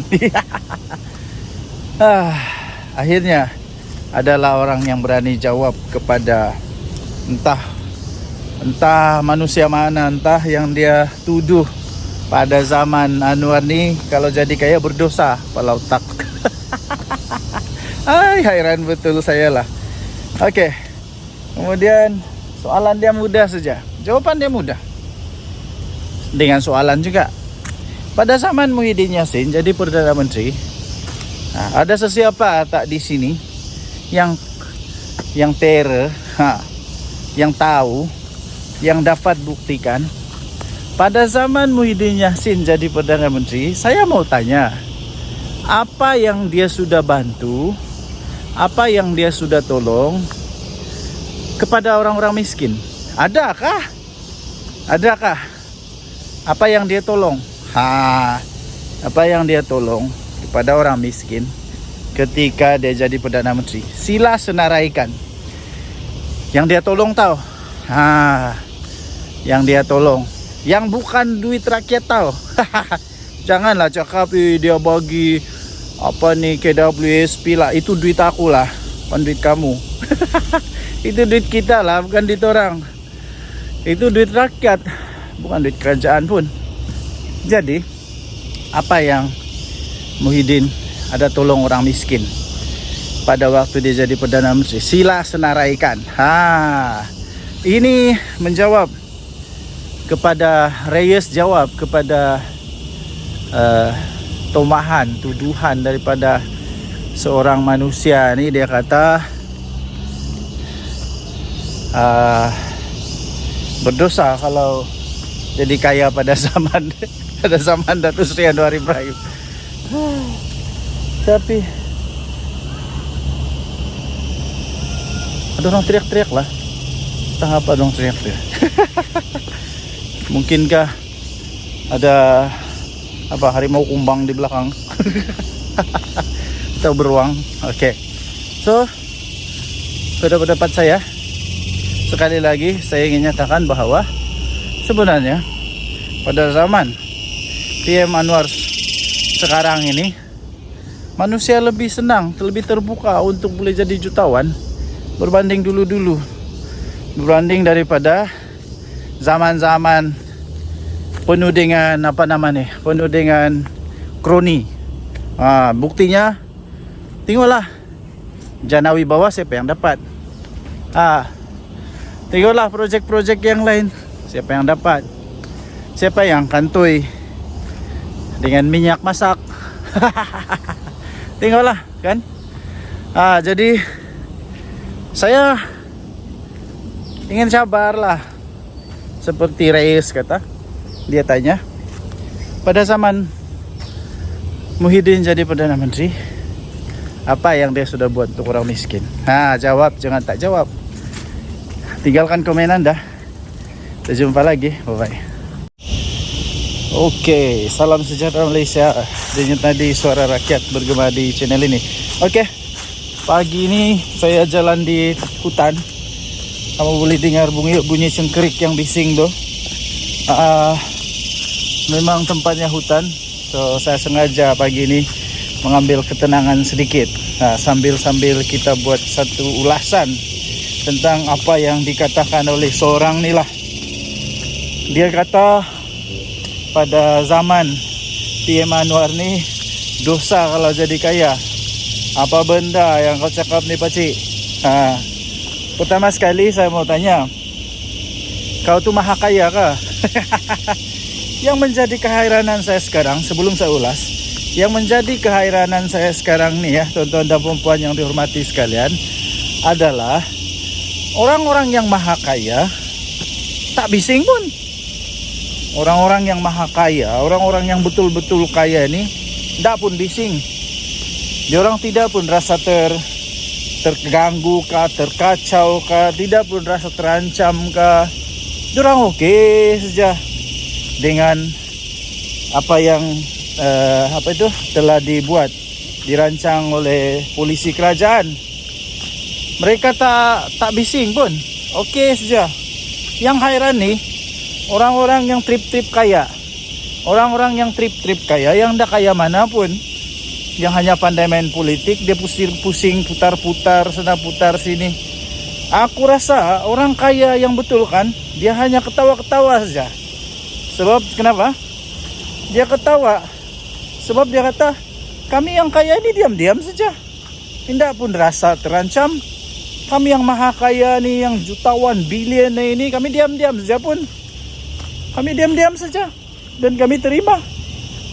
Akhirnya adalah orang yang berani jawab kepada entah manusia mana, entah yang dia tuduh pada zaman Anwar ni kalau jadi kaya berdosa kepala otak. Hairan betul saya lah. Oke. Kemudian soalan dia mudah saja, jawaban dia mudah. Dengan soalan juga. Pada zaman Muhyiddin Yassin jadi Perdana Menteri, ada sesiapa tak di sini yang teror, yang tahu, yang dapat buktikan pada zaman Muhyiddin Yassin jadi Perdana Menteri? Saya mau tanya, apa yang dia sudah bantu, apa yang dia sudah tolong kepada orang-orang miskin? Adakah? Apa yang dia tolong? Apa yang dia tolong kepada orang miskin ketika dia jadi Perdana Menteri? Sila senaraikan. Yang dia tolong tahu? Yang dia tolong, yang bukan duit rakyat tahu. Janganlah cakap dia bagi apa nih KWSP lah, itu duit aku lah, bukan duit kamu. Itu duit kita lah, bukan duit orang. Itu duit rakyat, bukan duit kerajaan pun. Jadi apa yang Muhyiddin ada tolong orang miskin pada waktu dia jadi Perdana Menteri? Sila senaraikan. Ini menjawab kepada Reyes, jawab kepada tomahan, tuduhan daripada seorang manusia ni. Dia kata berdosa kalau jadi kaya pada zaman Datuk Seri Anwar Ibrahim. Tapi ada orang teriak-teriak lah. Entah apa dong teriak-teriak. Mungkinkah ada apa harimau kumbang di belakang? Atau beruang? Oke. So, pada pendapat saya, sekali lagi saya ingin nyatakan bahwa sebenarnya pada zaman PM Anwar sekarang ini, manusia lebih senang, lebih terbuka untuk boleh jadi jutawan berbanding dulu-dulu, berbanding daripada zaman-zaman penuh dengan penuh dengan kroni. Buktinya tengoklah Janawi bawah, siapa yang dapat? Tengoklah projek-projek yang lain, siapa yang dapat? Siapa yang kantoi dengan minyak masak? Tengoklah kan. Jadi saya ingin sabarlah. Seperti Reyes kata, dia tanya, pada zaman Muhyiddin jadi Perdana Menteri, apa yang dia sudah buat untuk orang miskin? Jawab, jangan tak jawab. Tinggalkan komen Anda. Kita jumpa lagi. Bye-bye. Oke, salam sejahtera Malaysia. Denyut Nadi Suara Rakyat bergema di channel ini. Oke, pagi ini saya jalan di hutan. Kamu boleh dengar bunyi cengkerik yang bising tuh. Memang tempatnya hutan. So saya sengaja pagi ini mengambil ketenangan sedikit. Sambil kita buat satu ulasan tentang apa yang dikatakan oleh seorang ni lah. Dia kata pada zaman PM Anwar ni dosa kalau jadi kaya. Apa benda yang kau cakap ni pakcik? Pertama sekali saya mau tanya, kau tu maha kaya kah? Yang menjadi keheranan saya sekarang, sebelum saya ulas, yang menjadi keheranan saya sekarang ni ya, tuan-tuan dan puan yang dihormati sekalian, adalah orang-orang yang maha kaya tak bising pun. Orang-orang yang maha kaya, orang-orang yang betul-betul kaya ni tak pun bising. Diorang tidak pun rasa terganggu kah, terkacau kah, tidak pun rasa terancam kah, dorang oke saja dengan apa yang telah dirancang oleh polisi kerajaan. Mereka tak bising pun, oke saja. Yang heran nih, orang-orang yang trip-trip kaya, yang tidak kaya manapun, yang hanya pandai main politik, dia pusing-pusing, putar-putar sana putar sini. Aku rasa orang kaya yang betul kan, dia hanya ketawa-ketawa saja. Sebab kenapa? Dia ketawa sebab dia kata, kami yang kaya ini diam-diam saja, tidak pun rasa terancam. Kami yang maha kaya nih, yang jutawan, bilion ini, kami diam-diam saja pun. Kami diam-diam saja dan kami terima.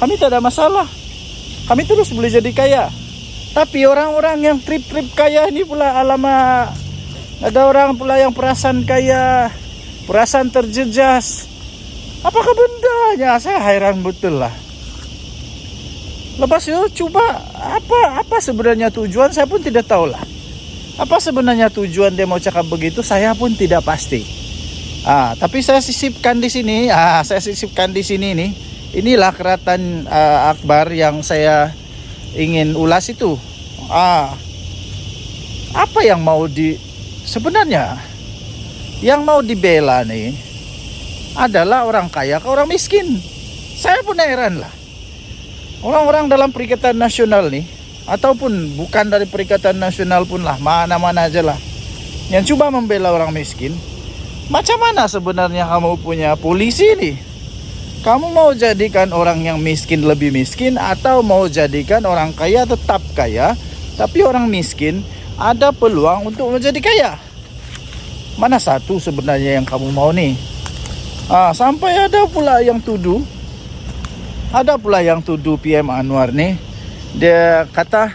Kami tak ada masalah. Kami terus boleh jadi kaya. Tapi orang-orang yang trip-trip kaya ini pula, alamak, ada orang pula yang perasaan kaya, perasaan terjejas. Apakah bendanya? Saya heran betul lah. Lepas itu coba apa sebenarnya tujuan, saya pun tidak tahu lah. Apa sebenarnya tujuan dia mau cakap begitu, saya pun tidak pasti. Tapi saya sisipkan di sini. Nih. Inilah keratan akbar yang saya ingin ulas itu. Apa yang mau sebenarnya yang mau dibela nih adalah orang kaya ke orang miskin. Saya pun heran lah. Orang-orang dalam Perikatan Nasional nih, ataupun bukan dari Perikatan Nasional pun lah, mana-mana aja lah, yang coba membela orang miskin. Macam mana sebenarnya kamu punya polisi nih? Kamu mau jadikan orang yang miskin lebih miskin, atau mau jadikan orang kaya tetap kaya, tapi orang miskin ada peluang untuk menjadi kaya? Mana satu sebenarnya yang kamu mau nih? Sampai ada pula yang tuduh PM Anwar nih. Dia kata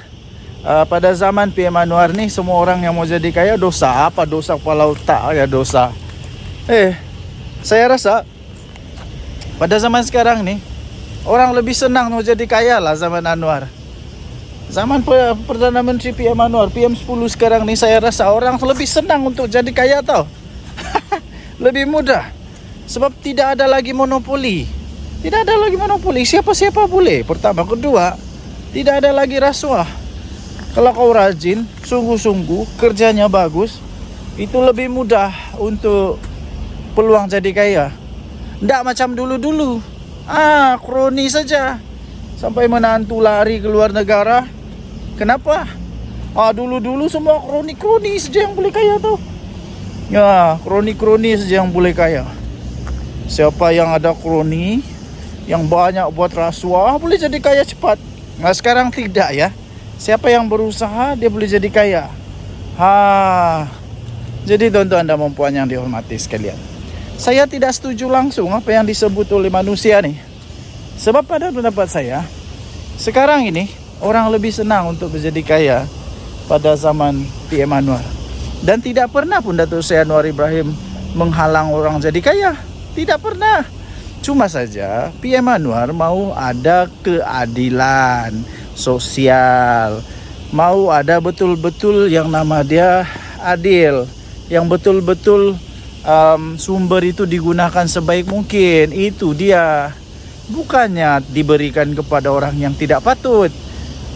pada zaman PM Anwar nih, semua orang yang mau jadi kaya dosa. Apa dosa kepala otak ya dosa? Saya rasa pada zaman sekarang nih, orang lebih senang mau jadi kaya lah zaman Anwar. Zaman Perdana Menteri PM Anwar, PM10 sekarang nih, saya rasa orang lebih senang untuk jadi kaya tau. Lebih mudah. Sebab tidak ada lagi monopoli. Siapa-siapa boleh. Pertama. Kedua, tidak ada lagi rasuah. Kalau kau rajin, sungguh-sungguh, kerjanya bagus, itu lebih mudah untuk peluang jadi kaya. Tidak macam dulu-dulu. Kroni saja. Sampai menantu lari ke luar negara. Kenapa? Dulu-dulu semua kroni-kroni saja yang boleh kaya tuh. Ya, kroni-kroni saja yang boleh kaya. Siapa yang ada kroni, yang banyak buat rasuah, boleh jadi kaya cepat. Nah, sekarang tidak ya. Siapa yang berusaha, dia boleh jadi kaya. Jadi tuan-tuan dan puan yang dihormati sekalian, saya tidak setuju langsung apa yang disebut oleh manusia nih. Sebab pada pendapat saya, sekarang ini orang lebih senang untuk menjadi kaya pada zaman PM Anwar. Dan tidak pernah pun Datuk Seri Anwar Ibrahim menghalang orang jadi kaya. Tidak pernah. Cuma saja PM Anwar mau ada keadilan sosial, mau ada betul-betul yang nama dia adil, yang betul-betul sumber itu digunakan sebaik mungkin. Itu dia. Bukannya diberikan kepada orang yang tidak patut.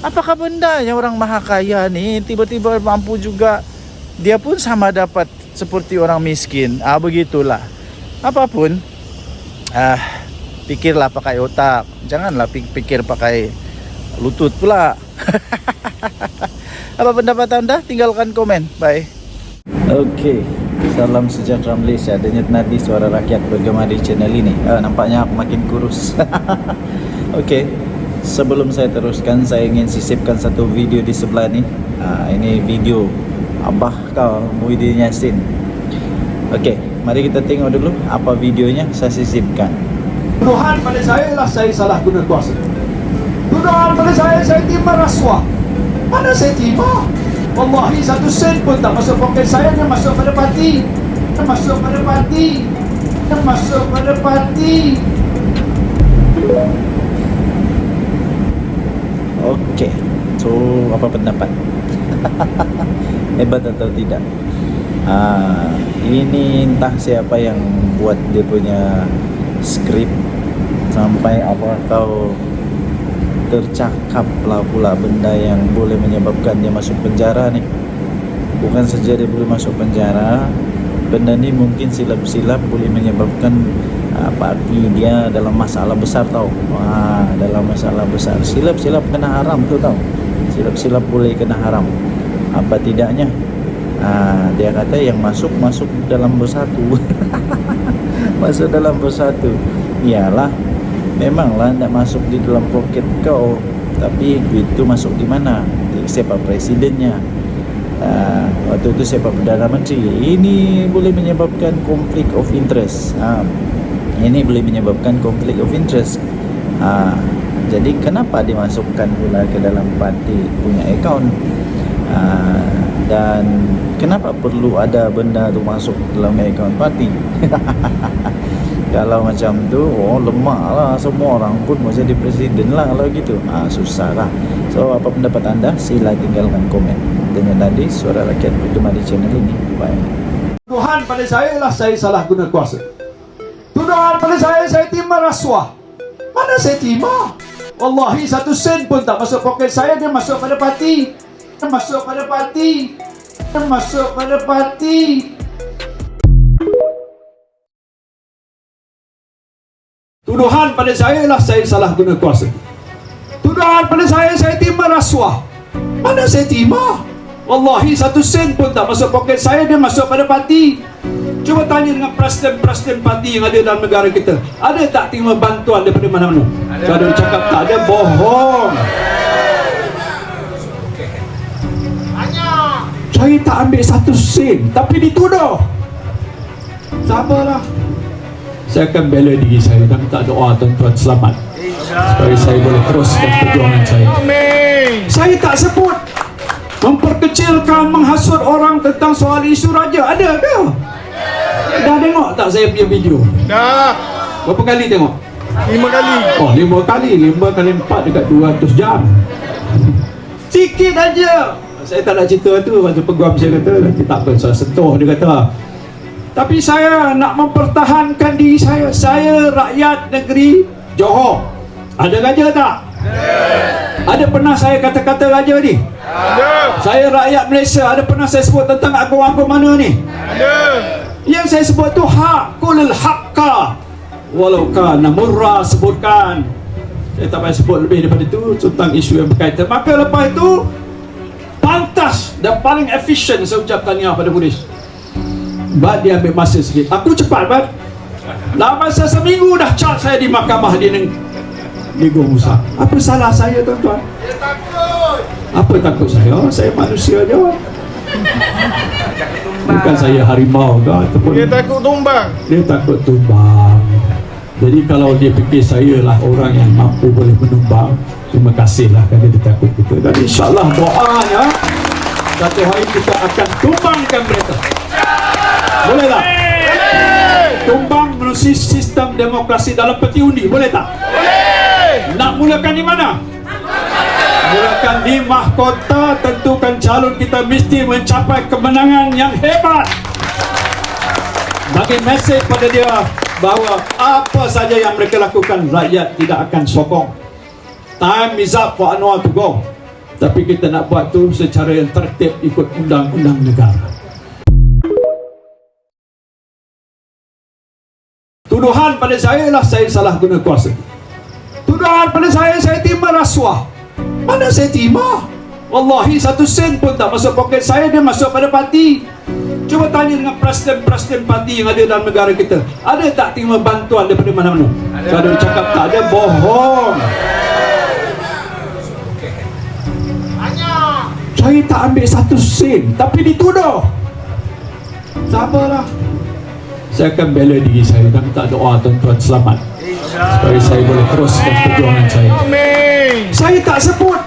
Apakah bendanya orang maha kaya nih tiba-tiba mampu juga, dia pun sama dapat seperti orang miskin? Begitulah. Apapun, pikirlah pakai otak, janganlah pikir pakai lutut pula. Apa pendapat anda? Tinggalkan komen. Bye. Oke, salam sejahtera Malaysia. Denyut nadi suara rakyat bergema di channel ini. Nampaknya aku makin kurus. Oke, sebelum saya teruskan, saya ingin sisipkan satu video di sebelah ni. Ini video Abah kau Muhyiddin Yassin. Oke, mari kita tengok dulu apa videonya, saya sisipkan. Tuduhan pada saya lah saya salah guna kuasa. Tuduhan pada saya terima rasuah. Mana saya terima? Wallahi satu sen pun tak masuk poket saya, yang masuk pada parti. Oke, so apa pendapat? hebat atau tidak. Ini entah siapa yang buat dia punya skrip, sampai apa kau tercakap lah pula benda yang boleh menyebabkan dia masuk penjara nih. Bukan saja dia boleh masuk penjara, benda ni mungkin silap-silap boleh menyebabkan parti dia dalam masalah besar tau. Dalam masalah besar, silap-silap kena haram tu tau. Silap-silap boleh kena haram. Apa tidaknya dia kata yang masuk dalam bersatu. Masuk dalam bersatu. Iyalah, memanglah nak masuk di dalam poket kau, tapi duit tu masuk di mana? Siapa presidennya? Waktu itu siapa Perdana Menteri? Ini boleh menyebabkan konflik of interest. Ini boleh menyebabkan konflik of interest. Jadi kenapa dimasukkan pula ke dalam parti punya akaun? Dan kenapa perlu ada benda tu masuk dalam akaun parti? Kalau macam tu, lemak lah, semua orang pun mau jadi presiden lah kalau gitu. Susah lah. So, apa pendapat anda? Sila tinggalkan komen. Dan tadi Suara Rakyat bergema di channel ini. Bye. Tuhan pada saya ialah saya salah guna kuasa. Tuduhan pada saya terima rasuah. Mana saya terima? Wallahi 1 sen pun tak masuk poket saya, dia masuk pada parti. Dia masuk pada parti. Dia masuk pada parti. Tuduhan pada saya ialah saya salah guna kuasa. Tuduhan pada saya terima rasuah. Mana saya terima? Wallahi 1 sen pun tak masuk poket saya, dia masuk pada parti. Cuba tanya dengan presiden-presiden parti yang ada dalam negara kita, ada tak terima bantuan daripada mana-mana? Kalau dia cakap tak ada, bohong. Saya tak ambil 1 sen, tapi dituduh. Sabarlah. Saya akan bela diri saya dan minta doa tuan-tuan selamat supaya saya boleh teruskan perjuangan saya. Saya tak sebut memperkecilkan, menghasut orang tentang soal isu raja. Ada ke? Dah tengok tak saya punya video? Dah. Berapa kali tengok? 5 kali. 5 kali. 5 kali 4 dekat 200 jam. Sikit aja. Saya tak nak cerita tu. Masa peguam saya kata, nanti tak apa, saya sentuh, dia kata. Tapi saya nak mempertahankan diri saya. Saya rakyat negeri Johor. Ada raja tak? Ada pernah saya kata-kata raja ni? Ada. Saya rakyat Malaysia. Ada pernah saya sebut tentang agung-agung mana ni? Ada. Yang saya sebut tu hakul haqqa walau kana murra, sebutkan. Saya tak payah sebut lebih daripada itu tentang isu yang berkaitan. Maka lepas itu pantas dan paling efisien saya ucap tahniah pada polis. Bat dia ambil masa sikit. Aku cepat, Bat. Dah masa seminggu dah cat saya di mahkamah di Nego Musa. Apa salah saya, tuan-tuan? Dia takut. Apa takut saya? Saya manusia je. Bukan saya harimau ke ataupun Dia takut tumbang. dia takut tumbang. Jadi kalau dia fikir saya lah orang yang mampu boleh menumbang, terima kasihlah kerana dia takut kita. Dan insyaAllah doanya satu hari kita akan tumbangkan mereka. Boleh tak? Tumbang melalui sistem demokrasi dalam peti undi. Boleh tak? Boleh. Nak mulakan di mana? Mulakan di mahkota. Tentukan calon, kita mesti mencapai kemenangan yang hebat. Bagi mesej pada dia bahawa apa saja yang mereka lakukan, rakyat tidak akan sokong. Time is up for Anwar to go. Tapi kita nak buat tu secara yang tertib, ikut undang-undang negara. Tuduhan pada saya ialah saya salah guna kuasa. Tuduhan pada saya terima rasuah. Mana saya terima? Wallahi 1 sen pun tak masuk poket saya, dia masuk pada parti. Cuba tanya dengan presiden-presiden parti yang ada dalam negara kita, ada tak terima bantuan daripada mana-mana? Kalau dia cakap tak ada, bohong. Saya tak ambil 1 sen, tapi dituduh. Sabarlah. Saya akan bela diri saya dan minta doa tuan-tuan selamat supaya saya boleh teruskan perjuangan saya. Saya tak sebut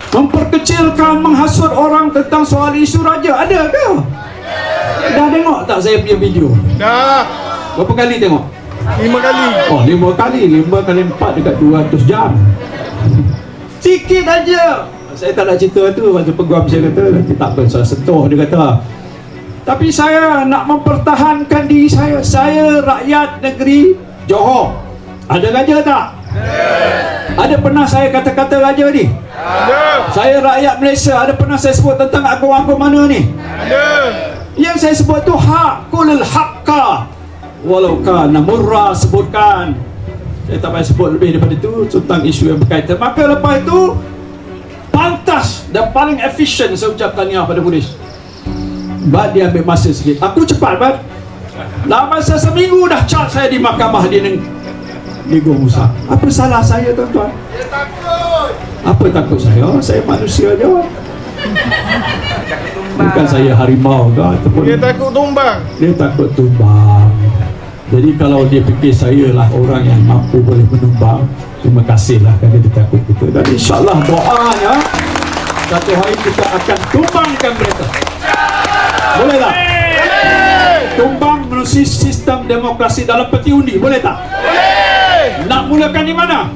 memperkecilkan, menghasut orang tentang soal isu raja. Ada ke? Dah tengok tak saya punya video? Dah. Berapa kali tengok? 5 kali. 5 kali. 5 kali 4 dekat 200 jam. Sikit aja. Saya tak nak cerita tu, macam peguam saya kata, nanti tak apa, saya sentuh, dia kata. Tapi saya nak mempertahankan diri saya. Saya rakyat negeri Johor. Ada raja tak? Ada pernah saya kata-kata raja ni? Ada. Saya rakyat Malaysia. Ada pernah saya sebut tentang agung-agung mana ni? Ada. Yang saya sebut tu hakul haqqa walau kana murra, sebutkan. Saya tak payah sebut lebih daripada itu tentang isu yang berkaitan. Maka lepas itu pantas dan paling efisien saya ucapkan ni pada polis. Bad dia ambil masa sikit. Aku cepat, Bad. Dalam masa seminggu dah charge saya di mahkamah di Negeri Musa. Apa salah saya, tuan-tuan? Dia takut. Apa takut saya? Saya manusia je. Bukan saya harimau ke ataupun Dia takut tumbang. dia takut tumbang. Jadi kalau dia fikir saya lah orang yang mampu boleh menumbang, terima kasihlah kerana dia takut kita. Dan insyaAllah doanya satu hari kita akan tumbangkan mereka. Boleh tak? Tumbang melalui sistem demokrasi dalam peti undi. Boleh tak? Nak mulakan di mana?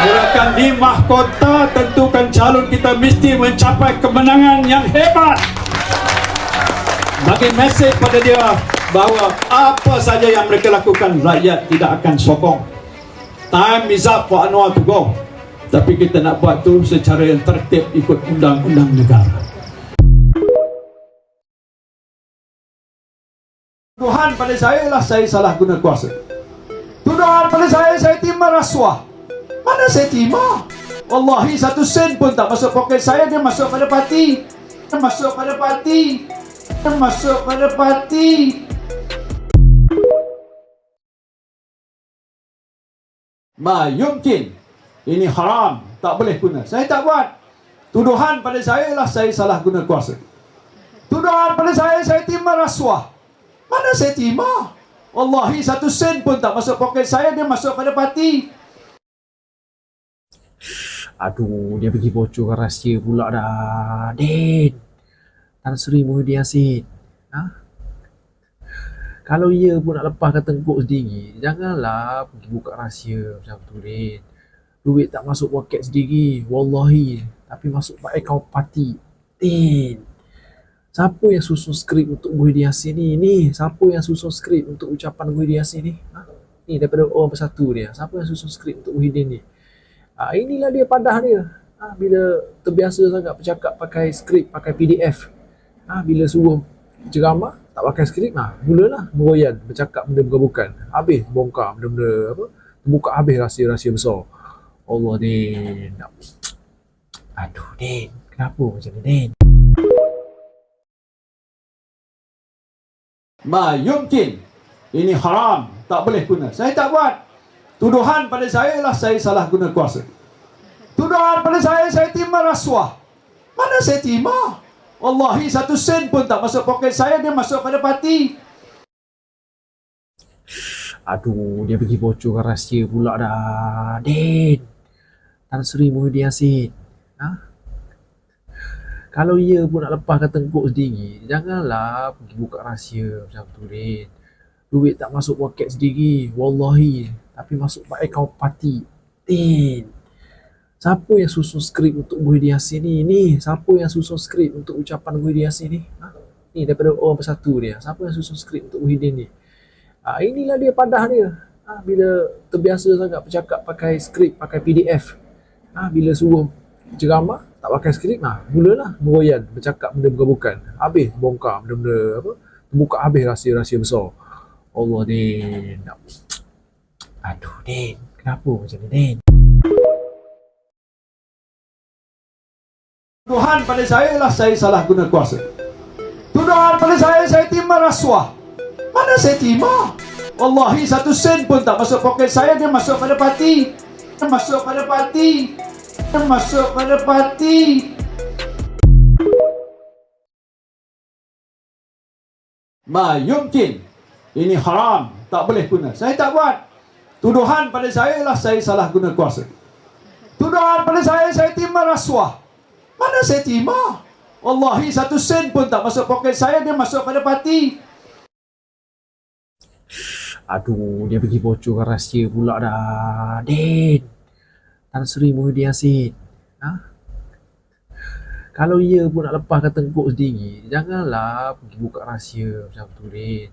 Mulakan di mahkota. Tentukan calon, kita mesti mencapai kemenangan yang hebat. Bagi mesej pada dia bahawa apa saja yang mereka lakukan, rakyat tidak akan sokong. Time is up for Anwar to go. Tapi kita nak buat tu secara yang tertib, ikut undang-undang negara. Tuduhan pada saya ialah saya salah guna kuasa. Tuduhan pada saya terima rasuah. Mana saya terima? Wallahi 1 sen pun tak masuk poket saya. Dia masuk pada parti. Dia masuk pada parti. Dia masuk pada parti. Ma yumkin. Ini haram. Tak boleh guna. Saya tak buat. Tuduhan pada saya ialah saya salah guna kuasa. Tuduhan pada saya terima rasuah. Mana saya terima? Wallahi 1 sen pun tak masuk poket saya. Dia masuk pada parti. Aduh, dia pergi bocorkan rahsia pula dah. Din, Tan Sri Muhyiddin Yassin. Kalau ia pun nak lepaskan tengkuk sendiri, janganlah pergi buka rahsia macam tu, Din. Duit tak masuk poket sendiri, wallahi. Tapi masuk akaun parti. Din, siapa yang susun skrip untuk Muhyiddin Yassin ni? Siapa yang susun skrip untuk ucapan Muhyiddin Yassin ni? Ni daripada orang Bersatu dia. Siapa yang susun skrip untuk Muhyiddin ni? Inilah dia padah dia. Bila terbiasa sangat bercakap pakai skrip, pakai PDF. Bila suruh ceramah, tak pakai skrip, mulalah meroyan, bercakap benda bukan-bukan. Habis bongkar benda-benda apa? Buka habis rahsia-rahsia besar. Allah, Din. Aduh, Din. Kenapa macam ni, Din? Ma yumkin. Ini haram. Tak boleh guna. Saya tak buat. Tuduhan pada saya ialah saya salah guna kuasa. Tuduhan pada saya terima rasuah. Mana saya terima? Wallahi 1 sen pun tak masuk poket saya. Dia masuk pada parti. Aduh, dia pergi bocorkan rahsia pula dah. Din, Tan Sri Muhyiddin Yassin. Kalau ia pun nak lepaskan tengkuk sendiri, janganlah pergi buka rahsia macam tu, Din. Duit tak masuk poket sendiri, wallahi. Tapi masuk akaun parti. Din, siapa yang susun skrip untuk Muhyiddin Yassin ni? Siapa yang susun skrip untuk ucapan Muhyiddin Yassin ni? Ni daripada orang Bersatu dia. Siapa yang susun skrip untuk Muhyiddin ni? Inilah dia padah dia. Bila terbiasa sangat bercakap pakai skrip, pakai PDF. Bila suruh ceramah, tak pakai skrip, mulalah meroyan, bercakap benda bukan-bukan. Habis bongkar benda-benda apa? Buka habis rahsia-rahsia besar. Allah, Din. Aduh, Din. Kenapa macam ni, Din? Tuduhan pada saya ialah saya salah guna kuasa. Tuduhan pada saya terima rasuah. Mana saya terima? Wallahi 1 sen pun tak masuk poket saya. Dia masuk pada parti. Dia masuk pada parti. Dia masuk pada parti. Ma yumkin. Ini haram. Tak boleh guna. Saya tak buat. Tuduhan pada saya ialah saya salah guna kuasa. Tuduhan pada saya terima rasuah. Mana saya terima? Wallahi 1 sen pun tak masuk poket saya. Dia masuk pada parti. Aduh, dia pergi bocorkan rahsia pula dah. Din, Tan Sri Muhyiddin Yassin. Kalau ia pun nak lepaskan tengkuk sendiri, janganlah pergi buka rahsia macam tu, Din.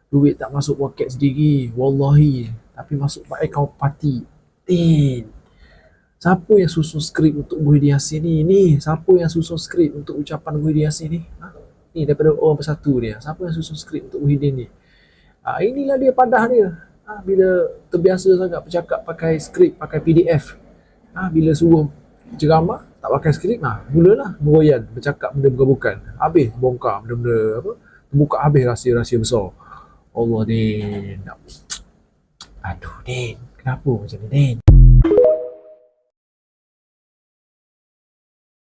Duit tak masuk poket sendiri, wallahi. Tapi masuk pada akaun parti. Din. Siapa yang susun skrip untuk Muhyiddin Yassin ni? Siapa yang susun skrip untuk ucapan Muhyiddin Yassin ni? Ni daripada orang bersatu dia. Siapa yang susun skrip untuk Muhyiddin ni? Inilah dia padah dia. Bila terbiasa sangat bercakap pakai skrip, pakai PDF. Bila suruh ceramah, tak pakai skrip, mulalah meroyan, bercakap benda bukan-bukan. Habis bongkar benda-benda apa? Buka habis rahsia-rahsia besar. Allah, Din. Aduh, Din. Kenapa macam ni, Din?